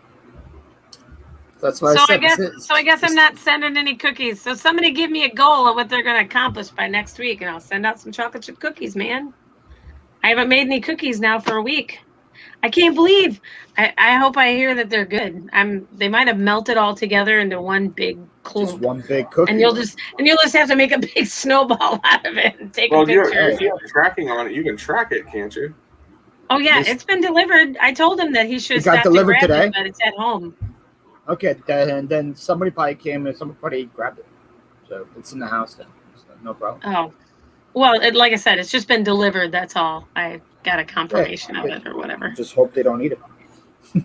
That's why I guess I'm not sending any cookies. So somebody give me a goal of what they're going to accomplish by next week, and I'll send out some chocolate chip cookies, man. I haven't made any cookies now for a week. I can't believe. I hope I hear that they're good. They might have melted all together into one big clump. Just one big cookie. And you'll just have to make a big snowball out of it and take a picture. If you have tracking on it, you can track it, can't you? Oh yeah, it's been delivered. I told him that he should. It got delivered today, but it's at home. Okay, and then somebody probably came and somebody grabbed it, so it's in the house then. So no problem. Oh, well, like I said, it's just been delivered. That's all. I got a confirmation of it or whatever. Just hope they don't eat it.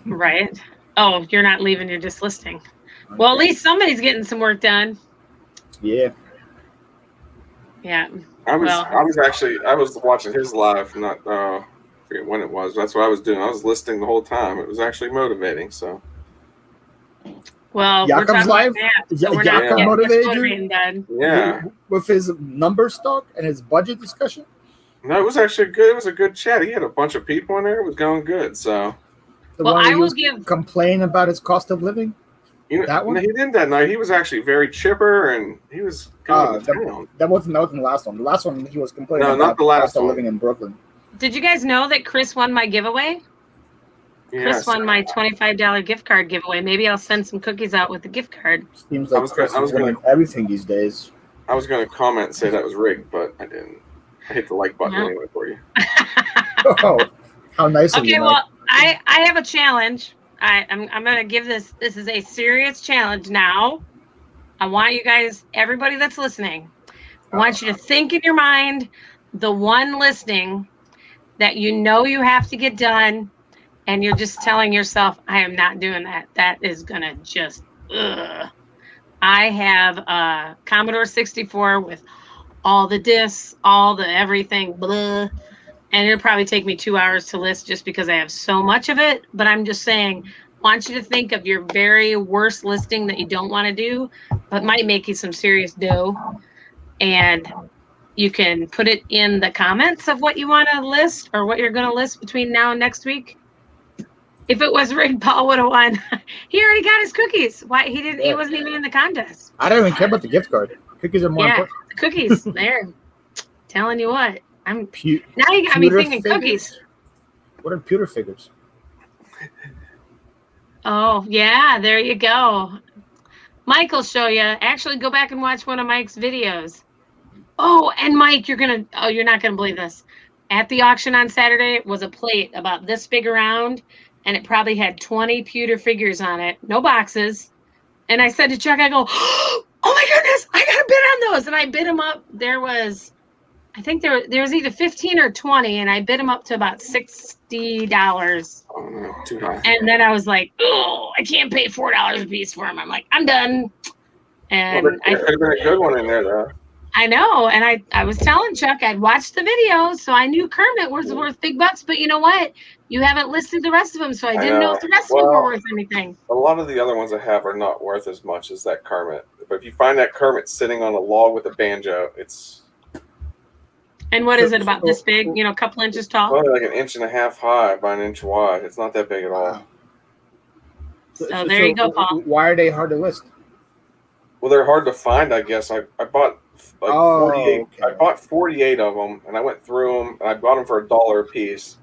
Right. Oh, you're not leaving. You're just listing. Okay. Well, at least somebody's getting some work done. Yeah. Yeah. I was watching his live. Not I forget when it was. That's what I was doing. I was listing the whole time. It was actually motivating. So. Well, Yakov's live. So we're not motivated done. Yeah. With his numbers talk and his budget discussion. No, it was actually good. It was a good chat. He had a bunch of people in there. It was going good. So. I will complain about his cost of living. That one? He didn't that night. He was actually very chipper, and he was going to town. That wasn't the last one. The last one he was complaining about not the last cost of living in Brooklyn. Did you guys know that Chris won my giveaway? Yes. Chris won my $25 gift card giveaway. Maybe I'll send some cookies out with the gift card. Seems like Chris is winning everything these days. I was going to comment and say that was rigged, but I didn't. I hit the like button anyway for you. Oh, how nice of you. Okay, well, I have a challenge. I'm going to give this is a serious challenge now. I want you guys, everybody that's listening, I want you to think in your mind the one listing that you know you have to get done, and you're just telling yourself, I am not doing that. That is going to just, ugh. I have a Commodore 64 with all the discs, all the everything, blah. And it'll probably take me 2 hours to list just because I have so much of it. But I'm just saying, I want you to think of your very worst listing that you don't want to do, but might make you some serious dough. And you can put it in the comments of what you want to list or what you're going to list between now and next week. If it was rigged, Paul would have won. He already got his cookies. Why he didn't? He wasn't even in the contest. I don't even care about the gift card. Cookies are more important. The cookies. There. Telling you what. Now you got me thinking figures? Cookies. What are pewter figures? Oh yeah, there you go. Mike will show you. Actually, go back and watch one of Mike's videos. Oh, and Mike, you're not gonna believe this. at the auction on Saturday was a plate about this big around, and it probably had 20 pewter figures on it, no boxes. And I said to Chuck, I go, oh my goodness, I got to bid on those. And I bid them up. I think there was either 15 or 20, and I bid them up to about $60. Oh, no, too high. And then I was like, oh, I can't pay $4 a piece for them. I'm like, I'm done. And Well, there could have been a good one in there, though. I know. And I was telling Chuck, I'd watched the video, so I knew Kermit was worth big bucks. But you know what? You haven't listed the rest of them, so I didn't know if the rest of them were worth anything. A lot of the other ones I have are not worth as much as that Kermit. But if you find that Kermit sitting on a log with a banjo, it's... And what is it, about this big, a couple inches tall? Probably like 1.5 inches high by 1 inch wide. It's not that big at all. So there you go, Paul. Why are they hard to list? Well, they're hard to find, I guess. I bought like 48. Okay. I bought 48 of them, and I went through them, and I bought them for $1 a piece.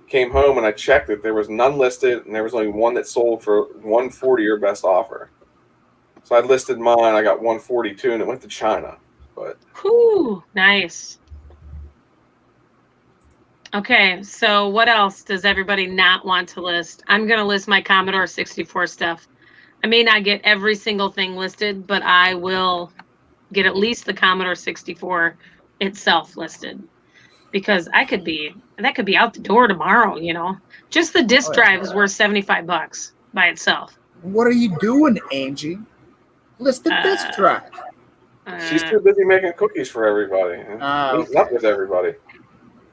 Came home and I checked it. There was none listed, and there was only one that sold for $140 or best offer. So I listed mine. I got $142, and it went to China. But whew, nice. Okay, so what else does everybody not want to list? I'm going to list my Commodore 64 stuff. I may not get every single thing listed, but I will get at least the Commodore 64 itself listed, because that could be out the door tomorrow, Just the disk drive is worth $75 by itself. What are you doing, Angie? List the disk drive. She's too busy making cookies for everybody. Meeting up with everybody.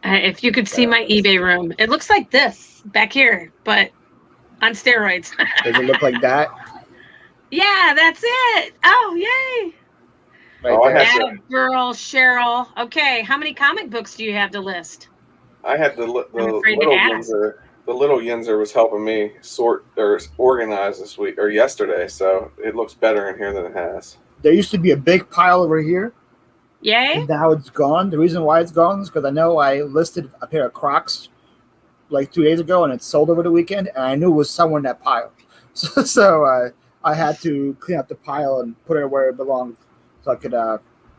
If you could see my eBay room, it looks like this back here, but on steroids. Does it look like that? Yeah, that's it. Oh, yay. Right Girl, Cheryl. Okay, how many comic books do you have to list? I had the little Yinzer. The little Yinzer was helping me sort or organize this week or yesterday, so it looks better in here than it has. There used to be a big pile over here. Yay. And now it's gone. The reason why it's gone is because I know I listed a pair of Crocs like 2 days ago, and it sold over the weekend, and I knew it was somewhere in that pile. So I had to clean up the pile and put it where it belonged so I could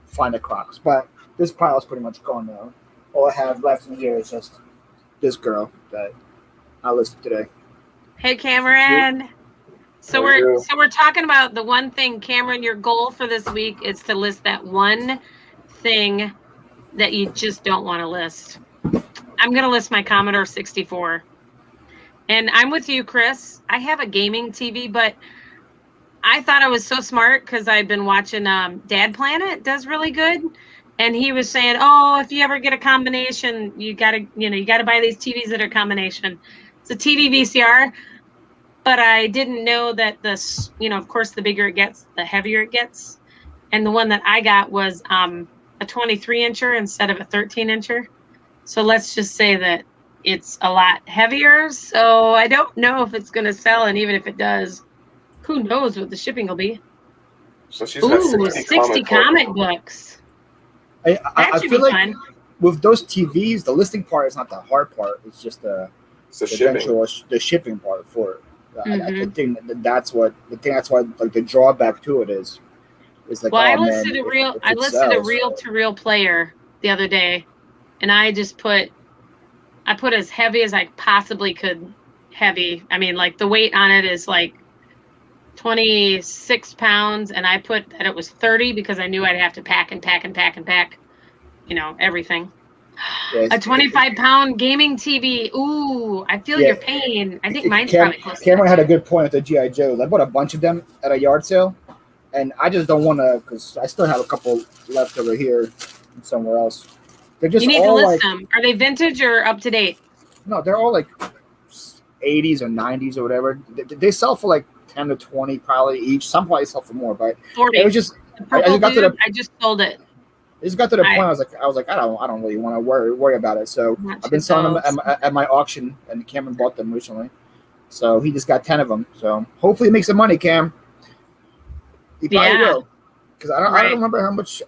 find the Crocs. But this pile is pretty much gone now. All I have left in here is just this girl that I listed today. Hey, Cameron. So we're talking about the one thing, Cameron, your goal for this week is to list that one thing that you just don't want to list. I'm going to list my Commodore 64. And I'm with you, Chris. I have a gaming TV, but I thought I was so smart because I've been watching Dad Planet does really good. And he was saying, oh, if you ever get a combination, you got to buy these TVs that are combination. It's a TV VCR. But I didn't know that of course, the bigger it gets, the heavier it gets. And the one that I got was a 23-incher instead of a 13-incher. So let's just say that it's a lot heavier. So I don't know if it's going to sell. And even if it does, who knows what the shipping will be. So she's got 60 comic books. I feel like fun. With those TVs, the listing part is not the hard part. It's just the shipping part for it. I think that's why like the drawback to it is like. Well, I listed a reel-to-reel player the other day, and I put as heavy as I possibly could. Heavy. I mean, like the weight on it is like 26 pounds, and I put that it was 30 because I knew I'd have to pack, everything. Yes. A 25-pound gaming TV. Ooh, I feel your pain. I think mine's probably close. Cameron had a good point at the G.I. Joes. I bought a bunch of them at a yard sale, and I just don't want to because I still have a couple left over here and somewhere else. They're just you need to list them. Are they vintage or up to date? No, they're all like 80s or 90s or whatever. They sell for like 10 to 20 probably each. Some probably sell for more, but 40. It was just I just sold it. It just got to the point I was like I don't really want to worry about it. So I've been selling them at my auction, and Cameron bought them recently. So he just got 10 of them. So hopefully he makes some money, Cam. He probably will, because I don't remember how much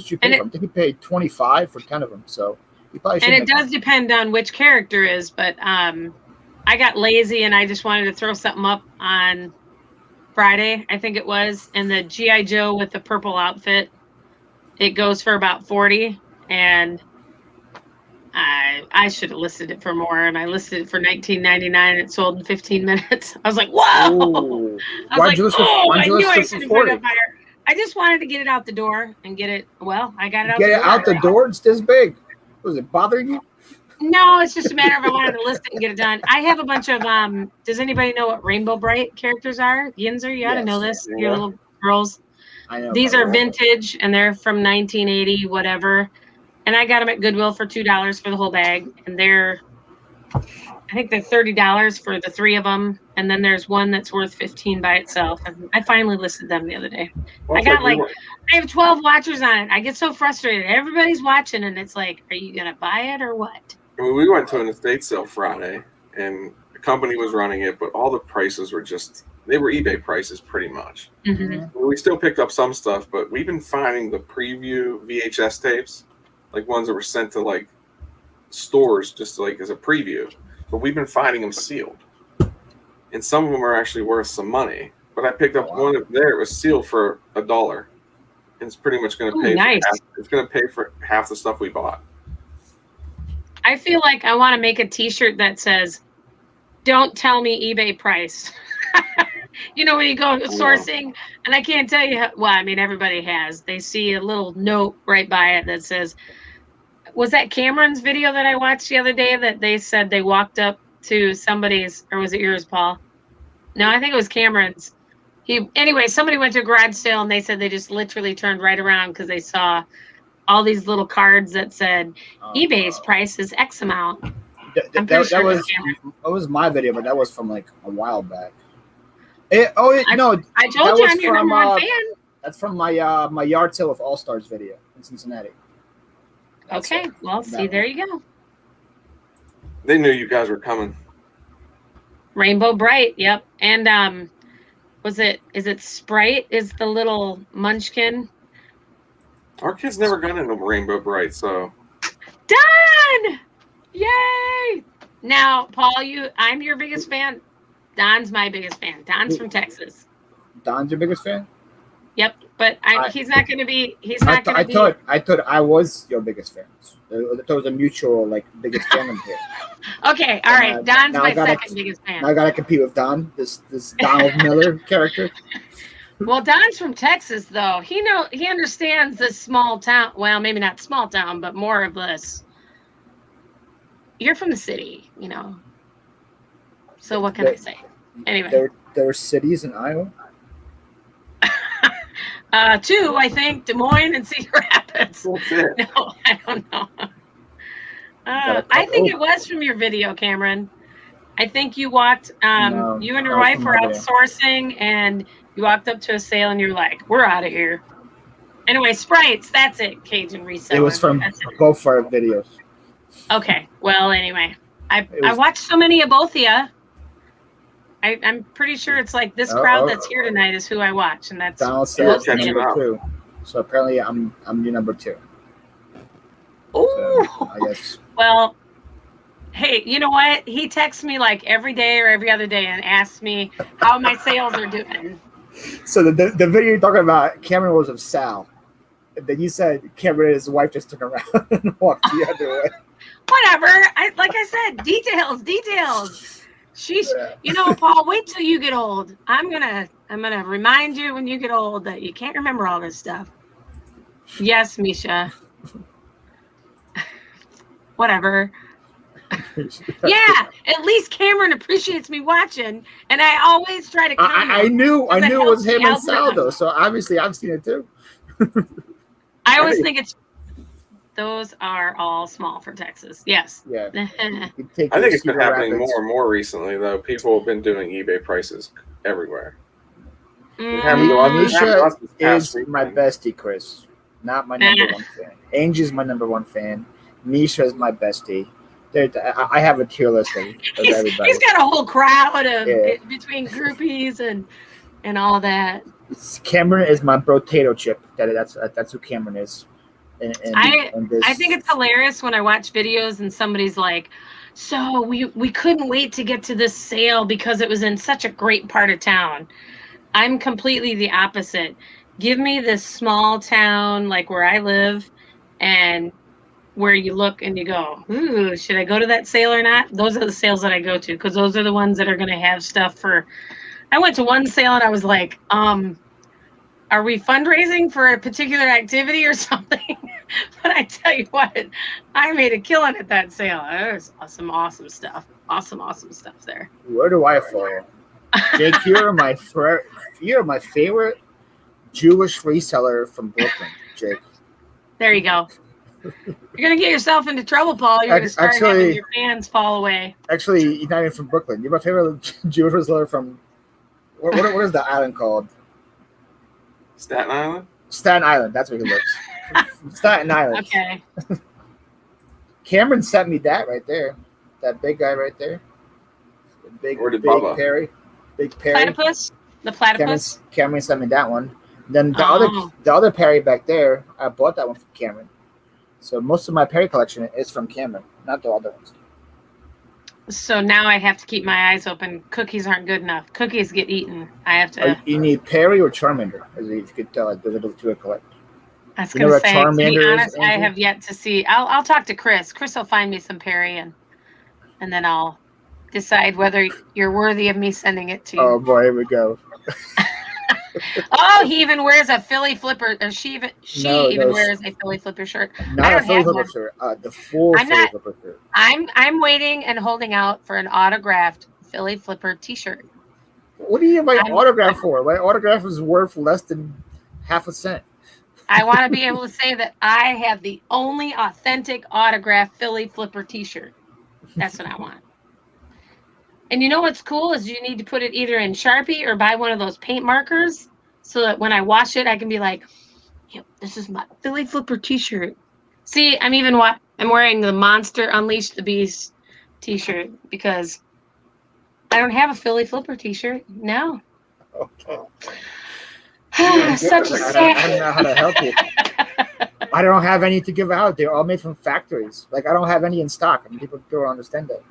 you paid for them. I think he paid $25 for 10 of them. So he probably should. And it does depend on which character is, but I got lazy and I just wanted to throw something up on Friday, I think it was, and the G.I. Joe with the purple outfit. It goes for about $40, and I should have listed it for more, and I listed it for $19.99. It sold in 15 minutes. I was like, whoa! Ooh. I was like, oh, I knew I list should it have for put it 40? up higher. I just wanted to get it out the door and get it. Well, I got it out Get the it door. out the door? It's this big. Was it bothering you? No, it's just a matter of I wanted to list it and get it done. I have a bunch of does anybody know what Rainbow Bright characters are? Yinzer, you ought to know this. Yeah. Your little girls. I know. These are vintage and they're from 1980, whatever. And I got them at Goodwill for $2 for the whole bag. And I think they're $30 for the 3 of them. And then there's one that's worth $15 by itself. And I finally listed them the other day. Well, I have 12 watchers on it. I get so frustrated. Everybody's watching and it's like, are you going to buy it or what? we went to an estate sale Friday, and the company was running it, but all the prices were they were eBay prices pretty much. Mm-hmm. We still picked up some stuff, but we've been finding the preview VHS tapes, like ones that were sent to like stores just like as a preview, but we've been finding them sealed, and some of them are actually worth some money. But I picked up one up there; it was sealed for $1, and it's pretty much going to pay. Nice. It's going to pay for half the stuff we bought. I feel like I want to make a T-shirt that says, "Don't tell me eBay price." You know, when you go sourcing, and I can't tell you. Well, I mean, everybody has. They see a little note right by it that says, "Was that Cameron's video that I watched the other day that they said they walked up to somebody's, or was it yours, Paul?" No, I think it was Cameron's. Anyway, somebody went to a garage sale and they said they just literally turned right around because they saw all these little cards that said eBay's price is X amount. That was my video, but that was from like a while back. I told you I'm your number one fan. That's from my my yard sale of All Stars video in Cincinnati. Okay, well, see, there you go. They knew you guys were coming. Rainbow Bright, yep. And is it Sprite is the little munchkin? Our kids never got into Rainbow Bright, so. Don! Yay! Now, Paul, I'm your biggest fan. Don's my biggest fan. Don's from Texas. Don's your biggest fan? Yep, but he's not going to be. I thought I was your biggest fan. There was a mutual biggest fan here. Okay, all right. Don's my second biggest fan. Now I gotta compete with Don, this Donald Miller character. Well, Don's from Texas, though. He understands this small town. Well, maybe not small town, but more of this. You're from the city, So what can I say? Anyway, there are cities in Iowa. 2, I think, Des Moines and Cedar Rapids. No, I don't know. I think it was from your video, Cameron. I think you walked. No, you and your wife were out sourcing, and you walked up to a sale, and you're like, "We're out of here." Anyway, Sprites. That's it. Cajun reseller. It was from both our videos. Okay. Well, anyway, I watched so many of both of you. I'm pretty sure it's like this crowd that's here tonight is who I watch, and that's Donald says number 2. So apparently, I'm your number 2. Ooh. So, I guess. Well, hey, you know what? He texts me like every day or every other day and asks me how my sales are doing. So the video you're talking about, Cameron was of Sal. And then you said Cameron and his wife just turned around and walked the other way. Whatever. Like I said, details. She's, Paul, wait till you get old. I'm gonna remind you when you get old that you can't remember all this stuff. Yes, Misha. Whatever. Yeah, at least Cameron appreciates me watching, and I always try to comment. I knew it was him and Sal, though, so obviously I've seen it too. I always think those are all small for Texas. Yes. Yeah. I think it's been happening more and more recently, though. People have been doing eBay prices everywhere. Misha is my bestie, Chris. Not my number one fan. Angie's my number one fan. Misha is my bestie. I have a tier list of everybody. He's got a whole crowd of between groupies and all that. Cameron is my potato chip. That's who Cameron is. I think it's hilarious when I watch videos and somebody's like, "So we couldn't wait to get to this sale because it was in such a great part of town." I'm completely the opposite. Give me this small town like where I live, and where you look and you go, ooh, should I go to that sale or not? Those are the sales that I go to because those are the ones that are going to have stuff for. I went to one sale and I was like, are we fundraising for a particular activity or something? But I tell you what, I made a killing at that sale. There's awesome stuff. Awesome stuff there. Where do I fall? Jake, you're my favorite Jewish reseller from Brooklyn, Jake. There you go. You're gonna get yourself into trouble, Paul. You're gonna start having your fans fall away. Actually, you're not even from Brooklyn. You're my favorite Jewish reseller from what is the island called? Staten Island? Staten Island. That's where he lives. Staten Island. Okay. Cameron sent me that right there. That big guy right there. Big Perry. Big Perry. Platypus? The platypus? Cameron sent me that one. Then the other Perry back there, I bought that one from Cameron. So most of my Perry collection is from Cameron, not the other ones. So now I have to keep my eyes open. Cookies aren't good enough. Cookies get eaten. I have to. You need Perry or Charmander, as if you could tell. Those are the two I collect. I was going to say, to be honest, I have yet to see. I'll talk to Chris. Chris will find me some Perry, and then I'll decide whether you're worthy of me sending it to you. Oh boy, here we go. Oh, he even wears a Philly Flipper. Or she even wears a Philly Flipper shirt. Not a Philly Flipper shirt. The full Philly Flipper shirt. I'm waiting and holding out for an autographed Philly Flipper T-shirt. What do you need my autograph for? My autograph is worth less than half a cent. I want to be able to say that I have the only authentic autographed Philly Flipper T-shirt. That's what I want. And you know what's cool is you need to put it either in Sharpie or buy one of those paint markers so that when I wash it, I can be like, yep, this is my Philly Flipper T-shirt. See, I'm wearing the Monster Unleash the Beast T-shirt because I don't have a Philly Flipper T-shirt. No. Okay. Such a sad. I don't know how to help you. I don't have any to give out. They're all made from factories. Like, I don't have any in stock. I mean, people don't understand that.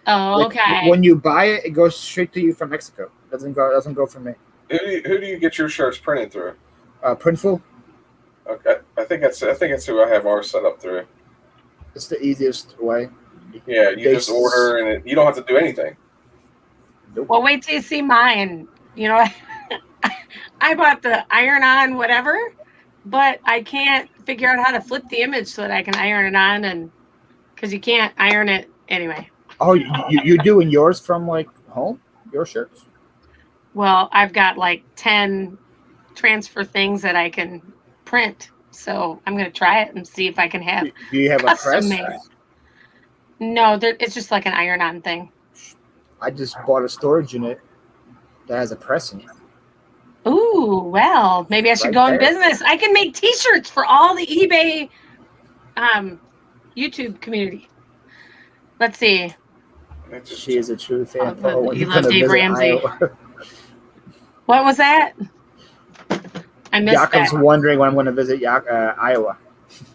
Oh, okay. When you buy it, it goes straight to you from Mexico. It doesn't go from me. Who do you get your shirts printed through? Printful. Okay, I think that's who I have ours set up through. It's the easiest way. Yeah, you just order and you don't have to do anything. Nope. Well, wait till you see mine. You know, I bought the iron-on whatever, but I can't figure out how to flip the image so that I can iron it on, and because you can't iron it anyway. Oh, you're doing yours from like home? Your shirts? Well, I've got like 10 transfer things that I can print, so I'm going to try it and see if I can have. Do you have a press? Made. No, it's just like an iron-on thing. I just bought a storage unit that has a press in it. Ooh, well, maybe I should go in business. I can make T-shirts for all the eBay YouTube community. Let's see. She is a true fan. You love Dave Ramsey. What was that? I missed Jakob's that. wondering when I'm going to visit Iowa.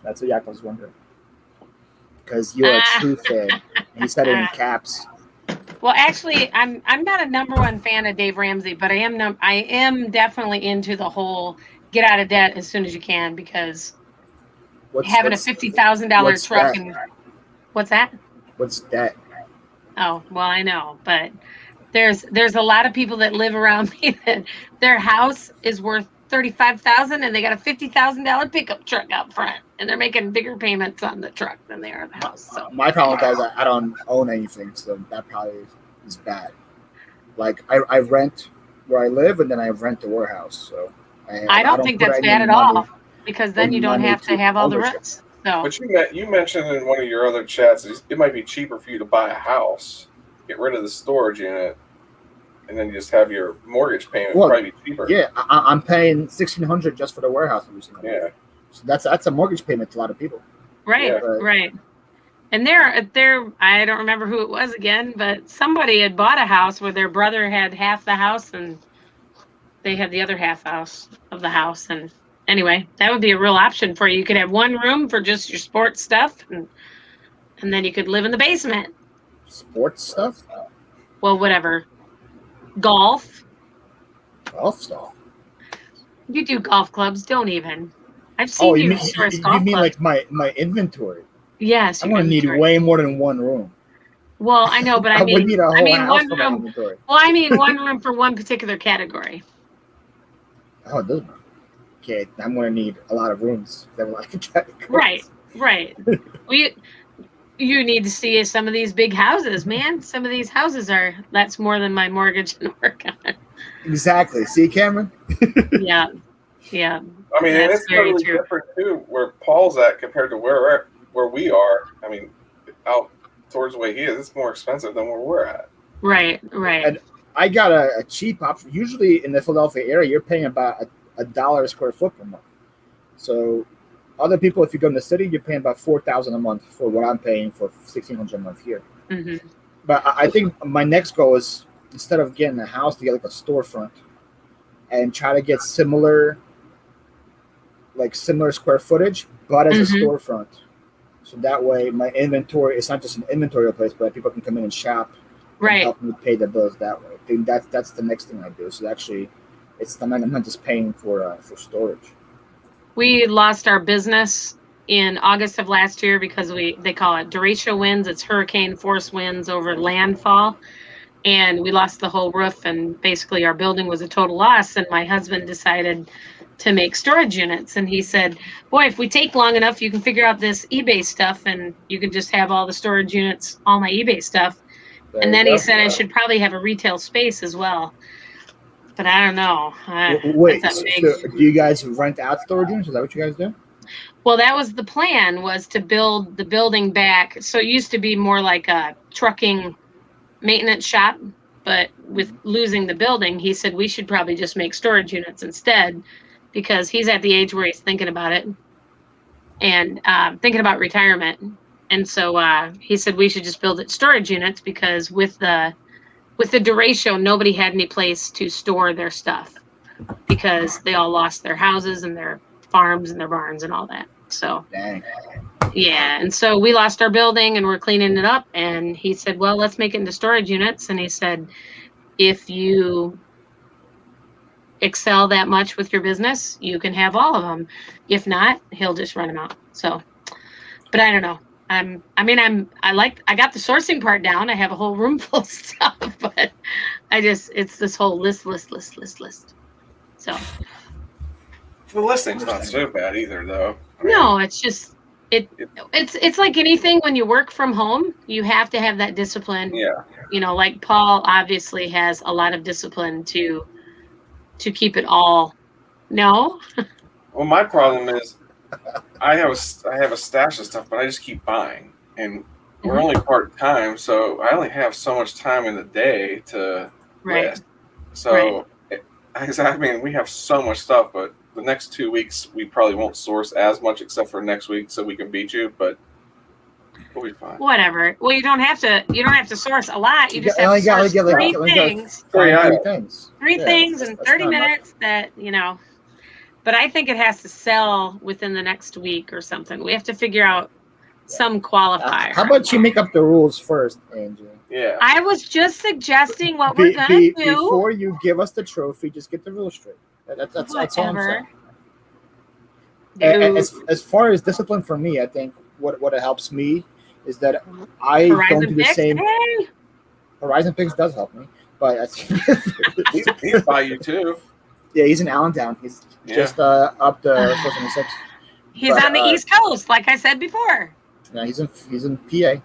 That's what Jakob's wondering. Because you're a true fan. He said it in caps. Well, actually, I'm not a number one fan of Dave Ramsey, but I am definitely into the whole get out of debt as soon as you can, because having a $50,000 truck that? and what's that? What's that? Oh, well, I know, but there's a lot of people that live around me that their house is worth $35,000 and they got a $50,000 pickup truck out front, and they're making bigger payments on the truck than they are the house. So my problem with that is I don't own anything, so that probably is bad. Like I rent where I live, and then I rent the warehouse. So I don't think that's bad at all, because then you don't have to have all the rents. So. But you mentioned in one of your other chats it might be cheaper for you to buy a house, get rid of the storage unit, and then you just have your mortgage payment probably be cheaper. Yeah, I'm paying $1,600 just for the warehouse. Yeah, so that's a mortgage payment to a lot of people. Right, right. And there, I don't remember who it was again, but somebody had bought a house where their brother had half the house and they had the other half of the house. And anyway, that would be a real option for you. You could have one room for just your sports stuff, and then you could live in the basement. Sports stuff? Well, whatever. Golf. Golf stuff. You do golf clubs? Don't even. I've seen you source golf clubs. Like my inventory? Yes, I'm your gonna need inventory. way more than one room. Well, I know, but I would mean, need a whole house one for my room. inventory. Well, I mean one room for one particular category. Oh, it doesn't. Okay, I'm gonna need a lot of rooms. That will Right. You need to see some of these big houses, man. Some of these houses that's more than my mortgage can work on. Exactly. See, Cameron? Yeah. Yeah. I mean, and That's it's very totally true. different too, where Paul's at compared to where we are. I mean, out towards the way he is, it's more expensive than where we're at. Right. And I got a cheap option. Usually in the Philadelphia area, you're paying about $1 a square foot per month. So other people, if you go in the city, you're paying about $4,000 a month for what I'm paying for $1,600 a month here. Mm-hmm. But I think my next goal is, instead of getting a house, to get like a storefront and try to get similar square footage, but as a storefront. So that way my inventory, it's not just an inventory place, but people can come in and shop and help me pay the bills that way. I think that's the next thing I do. So actually, I'm not just paying for storage. We lost our business in August of last year because they call it derecho winds. It's hurricane force winds over landfall. And we lost the whole roof, and basically our building was a total loss. And my husband decided to make storage units. And he said, boy, if we take long enough, you can figure out this eBay stuff and you can just have all the storage units, all my eBay stuff. And then he said I should probably have a retail space as well. But I don't know. Wait, so do you guys rent out storage units? Is that what you guys do? Well, that was the plan, was to build the building back. So it used to be more like a trucking maintenance shop, but with losing the building, he said we should probably just make storage units instead, because he's at the age where he's thinking about it and thinking about retirement. And so he said we should just build it storage units, because with the derecho, nobody had any place to store their stuff because they all lost their houses and their farms and their barns and all that. So dang. Yeah, and so we lost our building and we're cleaning it up. And he said, well, let's make it into storage units. And he said, if you excel that much with your business, you can have all of them. If not, he'll just run them out. So, but I don't know. I got the sourcing part down. I have a whole room full of stuff, but it's this whole list. So the listing's not so bad either, though. No, it's just it's like anything. When you work from home, you have to have that discipline. Yeah. Like Paul obviously has a lot of discipline to keep it all. No. Well, my problem is I have a stash of stuff, but I just keep buying, and we're only part time, so I only have so much time in the day to list. So I mean, we have so much stuff, but the next 2 weeks we probably won't source as much, except for next week, so we can beat you. But we'll be fine. Whatever. Well, you don't have to source a lot. You just have to source three things in 30 minutes that But I think it has to sell within the next week or something. We have to figure out some qualifier. How about you make up the rules first, Angie? Yeah. I was just suggesting what we're gonna do. Before you give us the trophy, just get the rules straight. That's all I'm saying. And as far as discipline for me, I think what it helps me is that I don't do the same. Hey. Horizon Picks does help me, but he's by you too. Yeah, he's in Allentown. He's just up the 476. He's on the East Coast, like I said before. Yeah, he's in PA,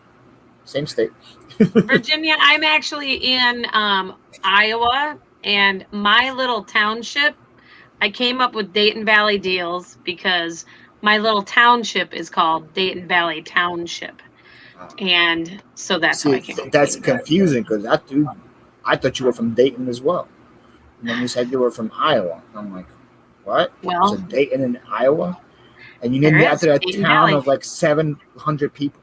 same state. Virginia. I'm actually in Iowa, and my little township. I came up with Dayton Valley Deals because my little township is called Dayton Valley Township, and so that's why I came. That's confusing because I thought you were from Dayton as well. And then you said you were from Iowa. I'm like, what? Well, is it Dayton in Iowa? And you named it after a town of like 700 people.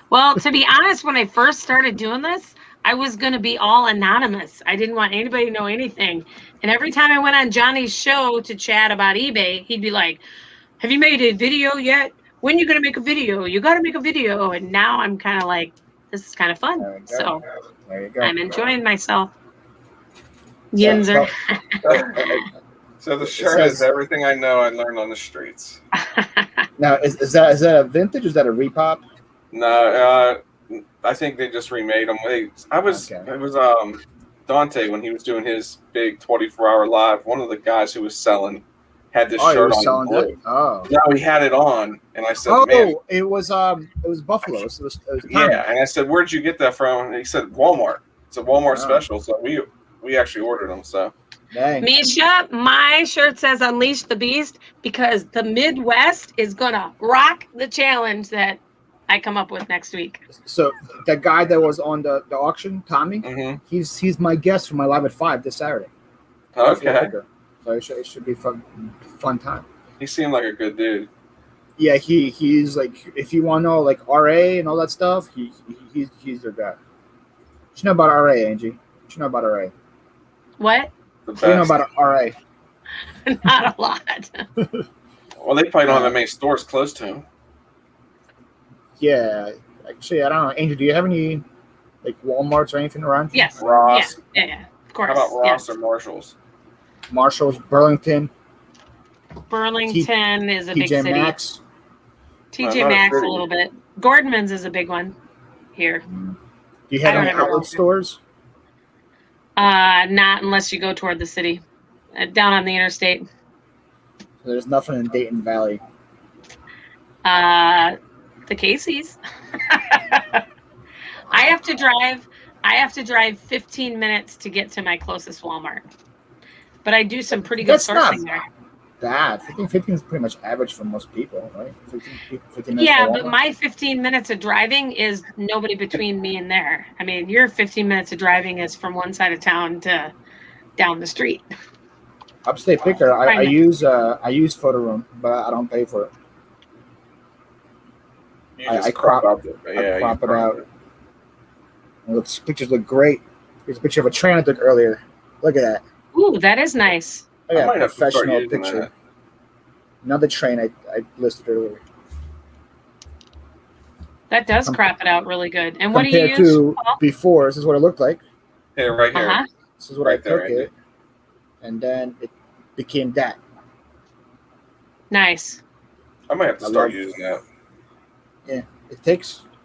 Well, to be honest, when I first started doing this, I was going to be all anonymous. I didn't want anybody to know anything. And every time I went on Johnny's show to chat about eBay, he'd be like, have you made a video yet? When are you going to make a video? You got to make a video. And now I'm kind of like, this is kind of fun. So there you go. I'm enjoying myself. Yinzer. So the shirt is everything I know I learned on the streets. Now, is that a vintage or is that a repop? No, I think they just remade them. It was Dante when he was doing his big 24-hour live. One of the guys who was selling had this shirt on. Oh, no, he had it on, and I said, "Man, it was Buffalo." It was yeah, and I said, "Where'd you get that from?" And he said, "Walmart." It's a Walmart special, so we actually ordered them. So, dang. Misha, my shirt says "Unleash the Beast" because the Midwest is gonna rock the challenge that I come up with next week. So the guy that was on the auction, Tommy, he's my guest for my live at 5 this Saturday. Okay. So it should be fun time. He seemed like a good dude. Yeah, he's like, if you want to know like RA and all that stuff, he's your guy. What you know about RA, Angie? What you know about RA? What? What do you know about RA? Not a lot. Well, they probably don't have that many stores close to him. Yeah, actually, I don't know. Angel, do you have any like Walmarts or anything around you? Yes. Ross. Yeah, of course. How about Ross or Marshalls? Marshalls, Burlington. Burlington is a big TJ city. Maxx. TJ Maxx a little bit. Gordman's is a big one here. Do you have any outlet stores? Not unless you go toward the city, down on the interstate. So there's nothing in Dayton Valley. The Casey's. I have to drive 15 minutes to get to my closest Walmart. But I do some pretty good sourcing there. Bad. 15 is pretty much average for most people, right? 15 minutes. Yeah, but my 15 minutes of driving is nobody between me and there. I mean, your 15 minutes of driving is from one side of town to down the street. Upstate Picker. I use Photo Room, but I don't pay for it. I crop it out. And the pictures look great. Here's a picture of a train I took earlier. Look at that. Ooh, that is nice. I got a professional picture. Another train I listed earlier. That does crop it out really good. And what do you use? Compared to before, this is what it looked like. Yeah, right here. Uh-huh. This is what I took it. And then it became that. Nice. I might have to start using that. Yeah.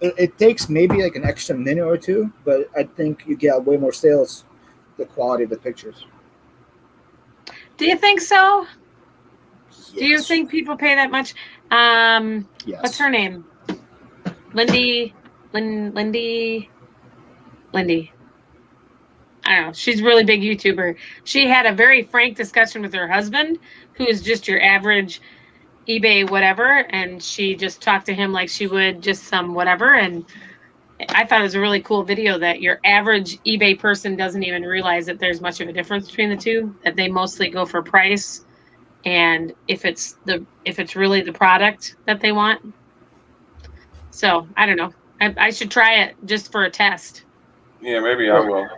It takes maybe like an extra minute or two, but I think you get way more sales the quality of the pictures. Do you think so? Yes. Do you think people pay that much? Yes. What's her name? Lindy. I don't know. She's a really big YouTuber. She had a very frank discussion with her husband, who is just your average eBay whatever, and she just talked to him like she would just some whatever. And I thought it was a really cool video that your average eBay person doesn't even realize that there's much of a difference between the two, that they mostly go for price and if it's really the product that they want. So I don't know. I should try it just for a test. Yeah, maybe I will.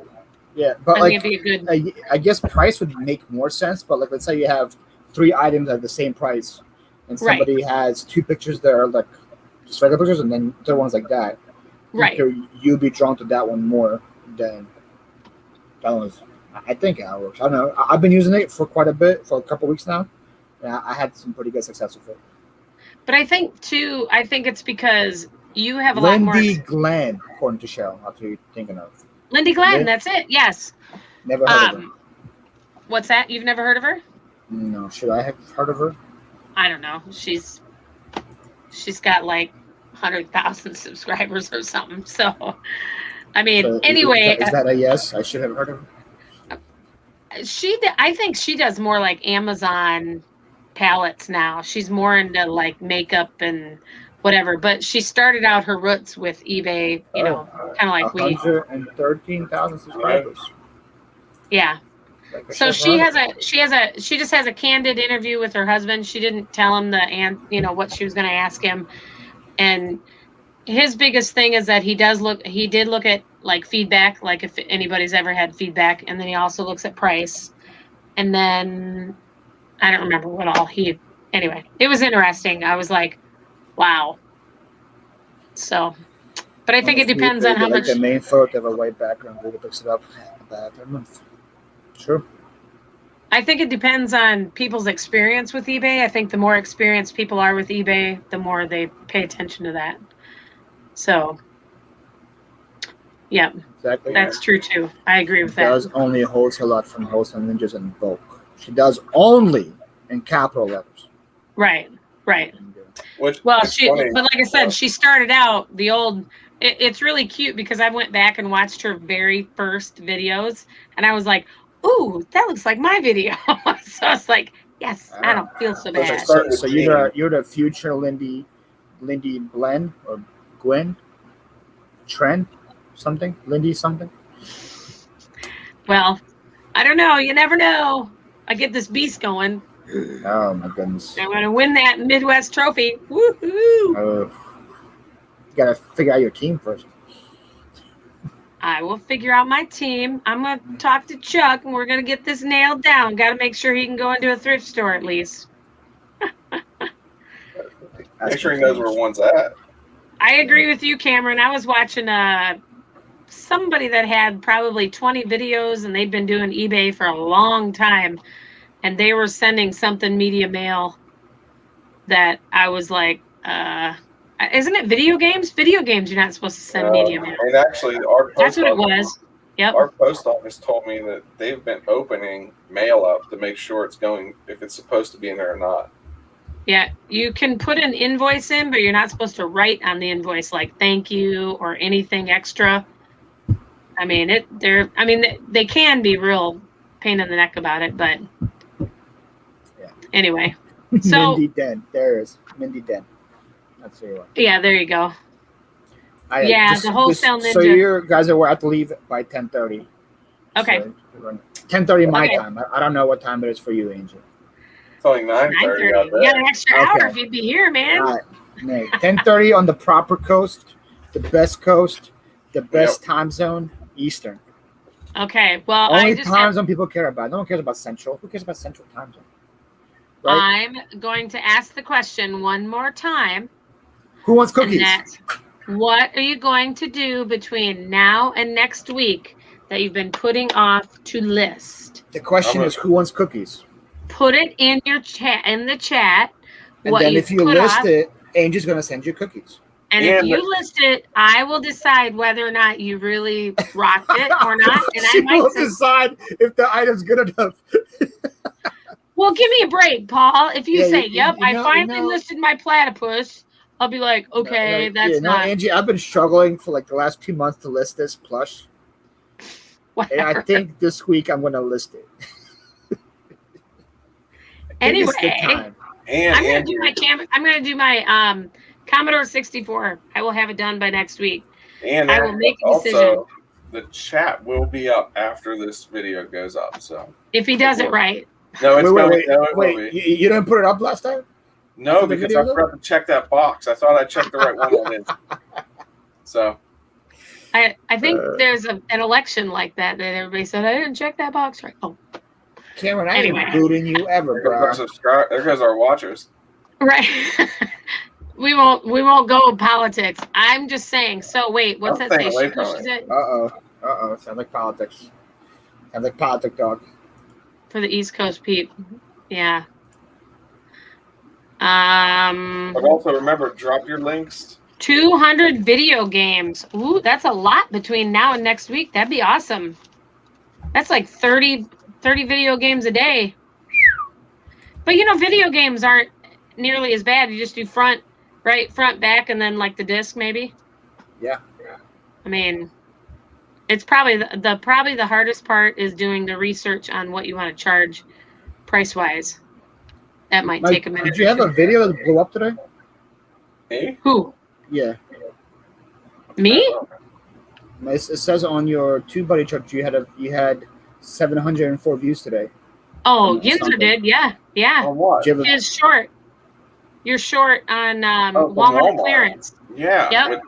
Yeah, but I think it'd be a good. I guess price would make more sense. But like, let's say you have 3 items at the same price, and somebody has 2 pictures that are like just regular pictures, and then the ones like that. Right. You'd be drawn to that one more than that one. I think it works. I don't know. I've been using it for quite a bit, for a couple of weeks now. And I had some pretty good success with it. But I think it's because you have a lot more. Lindy Glenn, according to Cheryl, that's who you're thinking of. Lindy Glenn, that's it. Yes. Never heard of her. What's that? You've never heard of her? No. Should I have heard of her? I don't know. She's got like 100,000 subscribers or something. So, I mean, so anyway. Is that a yes? I should have heard of her. I think she does more like Amazon palettes now. She's more into like makeup and whatever. But she started out her roots with eBay, kind of like 113,000 subscribers. Yeah. So she just has a candid interview with her husband. She didn't tell him what she was going to ask him. And his biggest thing is that he did look at like feedback, like if anybody's ever had feedback. And then he also looks at price. And then I don't remember what all anyway, it was interesting. I was like, wow. So, but I think it depends on how much. The main photo of a white background really picks it up. Sure. I think it depends on people's experience with eBay. I think the more experienced people are with eBay, the more they pay attention to that. So, yeah, Exactly. that's true too. I agree with She does that. only wholesale lot from Wholesale Ninjas in bulk. She does only in capital letters. Right. Which Well, it's funny. but like I said, she started out the old. It's really cute because I went back and watched her very first videos, and I was like, "Ooh, that looks like my video." So I was like, "Yes, I don't feel so So she bad." started with So Gene. you're the future Lindy Glenn or Gwen Trent something Lindy something. Well, I don't know. You never know. I get this beast going. Oh my goodness! I'm going to win that Midwest trophy. Woohoo! You gotta figure out your team first. I will figure out my team. I'm going to talk to Chuck, and we're going to get this nailed down. Got to make sure he can go into a thrift store at least. Make sure he knows where one's at. I agree with you, Cameron. I was watching somebody that had probably 20 videos, and they'd been doing eBay for a long time, and they were sending something media mail that I was like, isn't it video games? Video games, you're not supposed to send media mail. And actually, our That's post what it office, was. Yep. our post office told me that they've been opening mail up to make sure it's going, if it's supposed to be in there or not. Yeah, you can put an invoice in, but you're not supposed to write on the invoice like "thank you" or anything extra. I mean, they can be real pain in the neck about it, but anyway. So Mindy Den, there is Mindy Den. That's who you are. yeah, there you go. The wholesale ninja. So you guys are have to leave by 10:30. Okay. So 10:30 my Okay. time. I don't know what time it is for you, Angel. It's only 9:30 out You there. got an extra hour Okay. if you'd be here, man. All right. 10:30 on the proper coast, the best coast, the best time zone, Eastern. Okay. Well, Only I just time zone people care about. No one cares about Central. Who cares about Central time zone? Right? I'm going to ask the question one more time. Who wants And cookies? that's, what are you going to do between now and next week that you've been putting off to list? The question is, who wants cookies? Put it in your chat, in the chat. And what then you if you put list off, it, Angel's going to send you cookies. and if you list it, I will decide whether or not you really rocked it or not. And She I might will say, decide if the item's good enough. well, give me a break, Paul. If you Yeah, say, you "Yep, know- I finally listed my platypus," I'll be like, "Okay, that's not." Angie, I've been struggling for like the last 2 months to list this plush. And I think this week I'm going to list it. Anyway, And I'm gonna Andrew, do my I'm gonna do my Commodore 64. I will have it done by next week. and I will make a decision. also, the chat will be up after this video goes up. So If he does it right. no, it's going. Wait, No, it will wait. be. You didn't put it up last time? No, for the because I video, forgot to check that box. I thought I checked the right one. I didn't. So I think there's an election like that everybody said I didn't check that box right. Oh, Cameron, I Anyway. ain't booting you ever, there goes bro. our there goes our watchers. right. we won't go with politics. I'm just saying. So wait, what's I'm that staying say? away She from pushes it Uh-oh. Sounds like politics. Sounds like politic dog. for the East Coast Pete. Yeah. But also remember, drop your links. 200 video games. Ooh, that's a lot between now and next week. That'd be awesome. That's like 30 video games a day. But video games aren't nearly as bad. You just do front, back, and then like the disc maybe. Yeah. I mean, it's probably the hardest part is doing the research on what you want to charge price wise. That might take a minute. Did you have a video that blew up today? Me? Who? Yeah. Me? It says on your TubeBuddy chart you had 704 views today. Oh, Yinzer did. Yeah. On what? Did you have a- It's short. You're short on from Walmart Walmart. clearance. Yeah. Yep.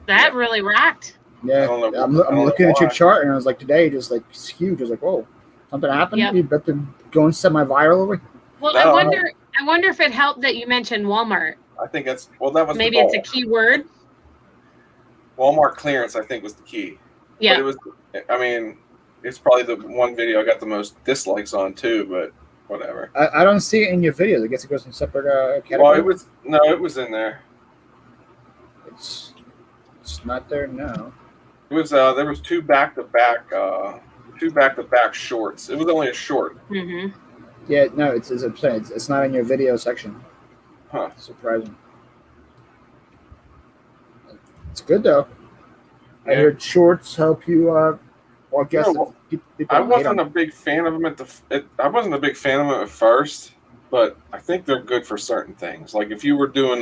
That really rocked. Yeah, I don't know- I'm I don't know looking at your why. chart and I was like, today, just like it's huge. I was like, whoa, something happened. Yep. You about to go and semi-viral over? Well, No, I wonder if it helped that you mentioned Walmart. I think that was Maybe the it's goal. a key word. Walmart clearance. I think was the key. Yeah. But it was. I mean, it's probably the one video I got the most dislikes on too, but whatever. I don't see it in your videos. I guess it goes in separate categories. Well, it was in there. It's not there now. It was there was two back to back shorts. It was only a short. Mm-hmm. Yeah, no, it's not in your video section. Huh. Surprising. It's good though. Yeah. I heard shorts help you. Well, I guess I wasn't a big fan of them I wasn't a big fan of them at first, but I think they're good for certain things. Like if you were going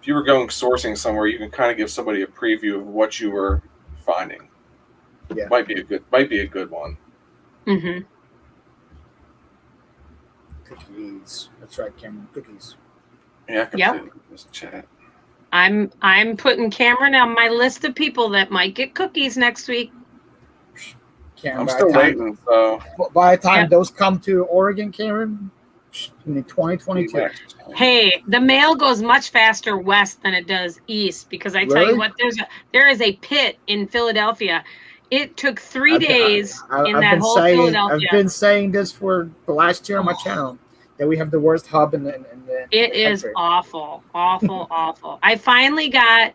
sourcing somewhere, you can kind of give somebody a preview of what you were finding. Yeah, might be a good one. Mm-hmm. Cookies. That's right, Cameron. Cookies. Yeah, I can see it in this chat. I'm putting Cameron on my list of people that might get cookies next week. Cameron, I'm still waiting. So by the time those come to Oregon, Cameron, in 2022. Hey, the mail goes much faster west than it does east because I tell you what, there is a pit in Philadelphia. It took 3 days in that whole Philadelphia. I've been saying this for the last year on my channel that we have the worst hub in the It is awful, awful. I finally got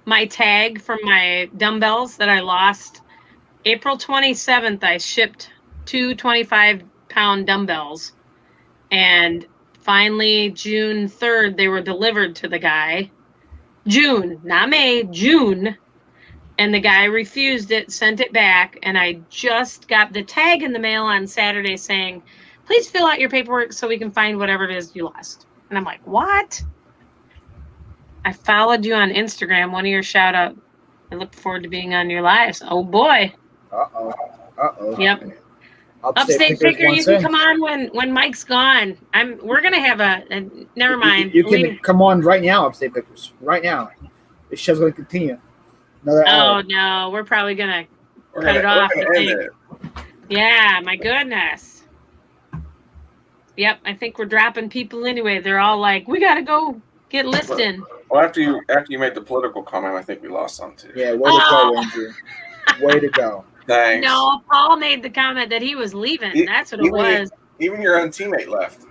my tag from my dumbbells that I lost. April 27th, I shipped 2 25-pound dumbbells. And finally, June 3rd, they were delivered to the guy. June, not May, June. And the guy refused it, sent it back. And I just got the tag in the mail on Saturday saying, please fill out your paperwork so we can find whatever it is you lost. And I'm like, what? I followed you on Instagram, one of your shout out. I look forward to being on your lives. Oh boy. Uh-oh. Yep. Upstate Picker, you can come on when Mike's gone. We're gonna have never mind. You can come on right now, Upstate Pickers. Right now. The show's gonna continue. Another hour. Oh no, we're probably gonna cut it off. Yeah, my goodness. Yep, I think we're dropping people anyway. They're all like, we gotta go get listing. Well, after you made the political comment, I think we lost some too. Yeah, way to go, Yinzer. Way to go. Thanks. No, Paul made the comment that he was leaving. That's what it was. Even your own teammate left.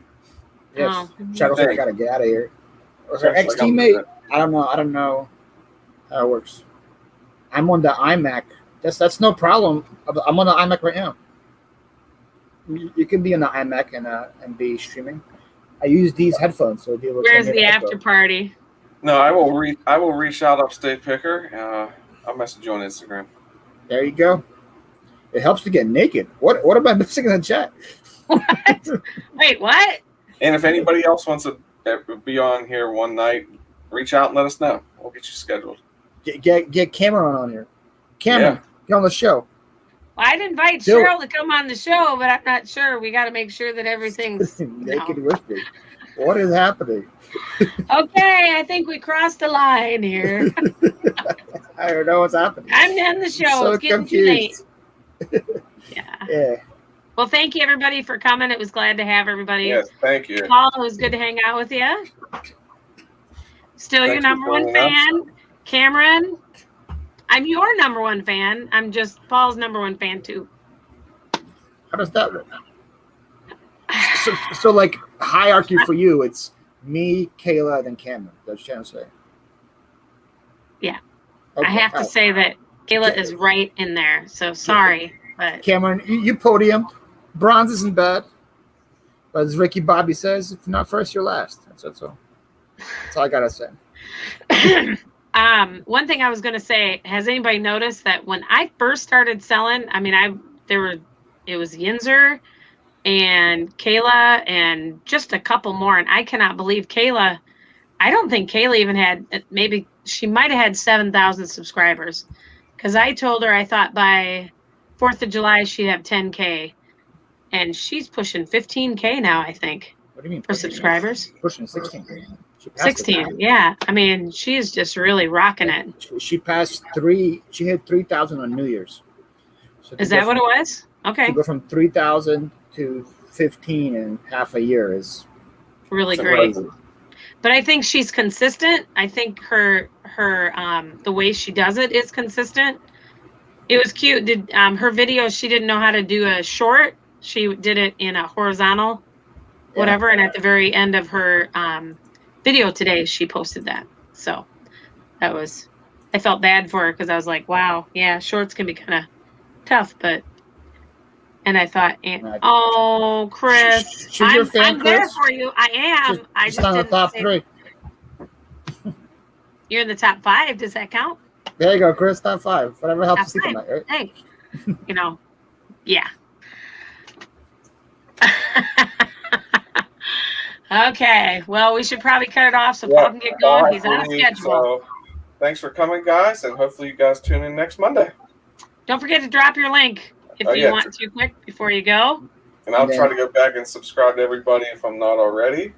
Yes. Chuckles gotta get out of here. Or her ex-teammate. I don't know how it works. I'm on the iMac. That's no problem. I'm on the iMac right now. You can be on the iMac and be streaming. I use these headphones, so it looks. Where's the after party? No, I will reach out Upstate Picker. I'll message you on Instagram. There you go. It helps to get naked. What am I missing in the chat? What? Wait, what? And if anybody else wants to be on here one night, reach out and let us know. We'll get you scheduled. Get Cameron on here. Cameron, get on the show. Well, I'd invite Cheryl to come on the show, but I'm not sure. We got to make sure that everything's naked with me. What is happening? Okay, I think we crossed the line here. I don't know what's happening. I'm done the show. So it's getting confused. too late. Yeah. Well, thank you everybody for coming. It was glad to have everybody. Yes, thank you. Paul, it was good to hang out with you. Still your number one fan. Cameron, I'm your number one fan. I'm just Paul's number one fan too. How does that work? So like hierarchy for you, it's me, Kayla, then Cameron. That's what you're trying to say. Yeah. Okay. I have to say that Kayla is right in there. So sorry. But Cameron, you podium. Bronze isn't bad. But as Ricky Bobby says, if not first, you're last. That's all. That's all I gotta say. One thing I was gonna say, has anybody noticed that when I first started selling, I mean it was Yinzer and Kayla and just a couple more, and I cannot believe Kayla. I don't think Kayla even had, maybe she might have had 7,000 subscribers, because I told her I thought by 4th of July she'd have 10K, and she's pushing 15K now, I think. What do you mean for subscribers? Pushing 16. 16, yeah. I mean, she's just really rocking it. She passed 3. She hit 3,000 on New Year's. So is that what it was? Okay. To go from 3,000 to 15 in half a year is really great. But I think she's consistent. I think her the way she does it is consistent. It was cute. Did her video? She didn't know how to do a short. She did it in a horizontal, whatever. And at the very end of her video today, she posted that. So that was. I felt bad for her because I was like, wow, yeah, shorts can be kind of tough, but. And I thought, oh, Chris, She's your fan, I'm there Chris. for you. I am. I She's just on the didn't top say- 3. You're in the top 5. Does that count? There you go, Chris. Top 5. Whatever helps Top you sleep at 5. night, right? Hey, you know, yeah. Okay. Well, we should probably cut it off so Paul can get going. He's on schedule. So, thanks for coming, guys, and hopefully you guys tune in next Monday. Don't forget to drop your link if you want to quick before you go. And I'll try to go back and subscribe to everybody if I'm not already.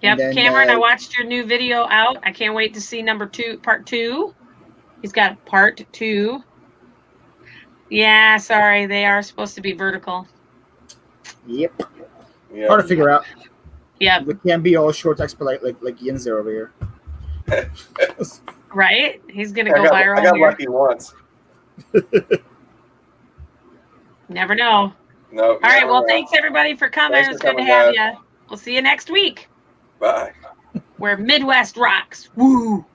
Yep, then, Cameron, I watched your new video out. I can't wait to see part 2. He's got part 2. Yeah, sorry, they are supposed to be vertical. Yep. Hard to figure out. Yep. We can't be all short expert like Yinzer over here. Right? He's gonna go viral. I got lucky once. Never know. No. All right. Well, thanks everybody for coming. It's good to have you. We'll see you next week. Bye. Where Midwest rocks. Woo.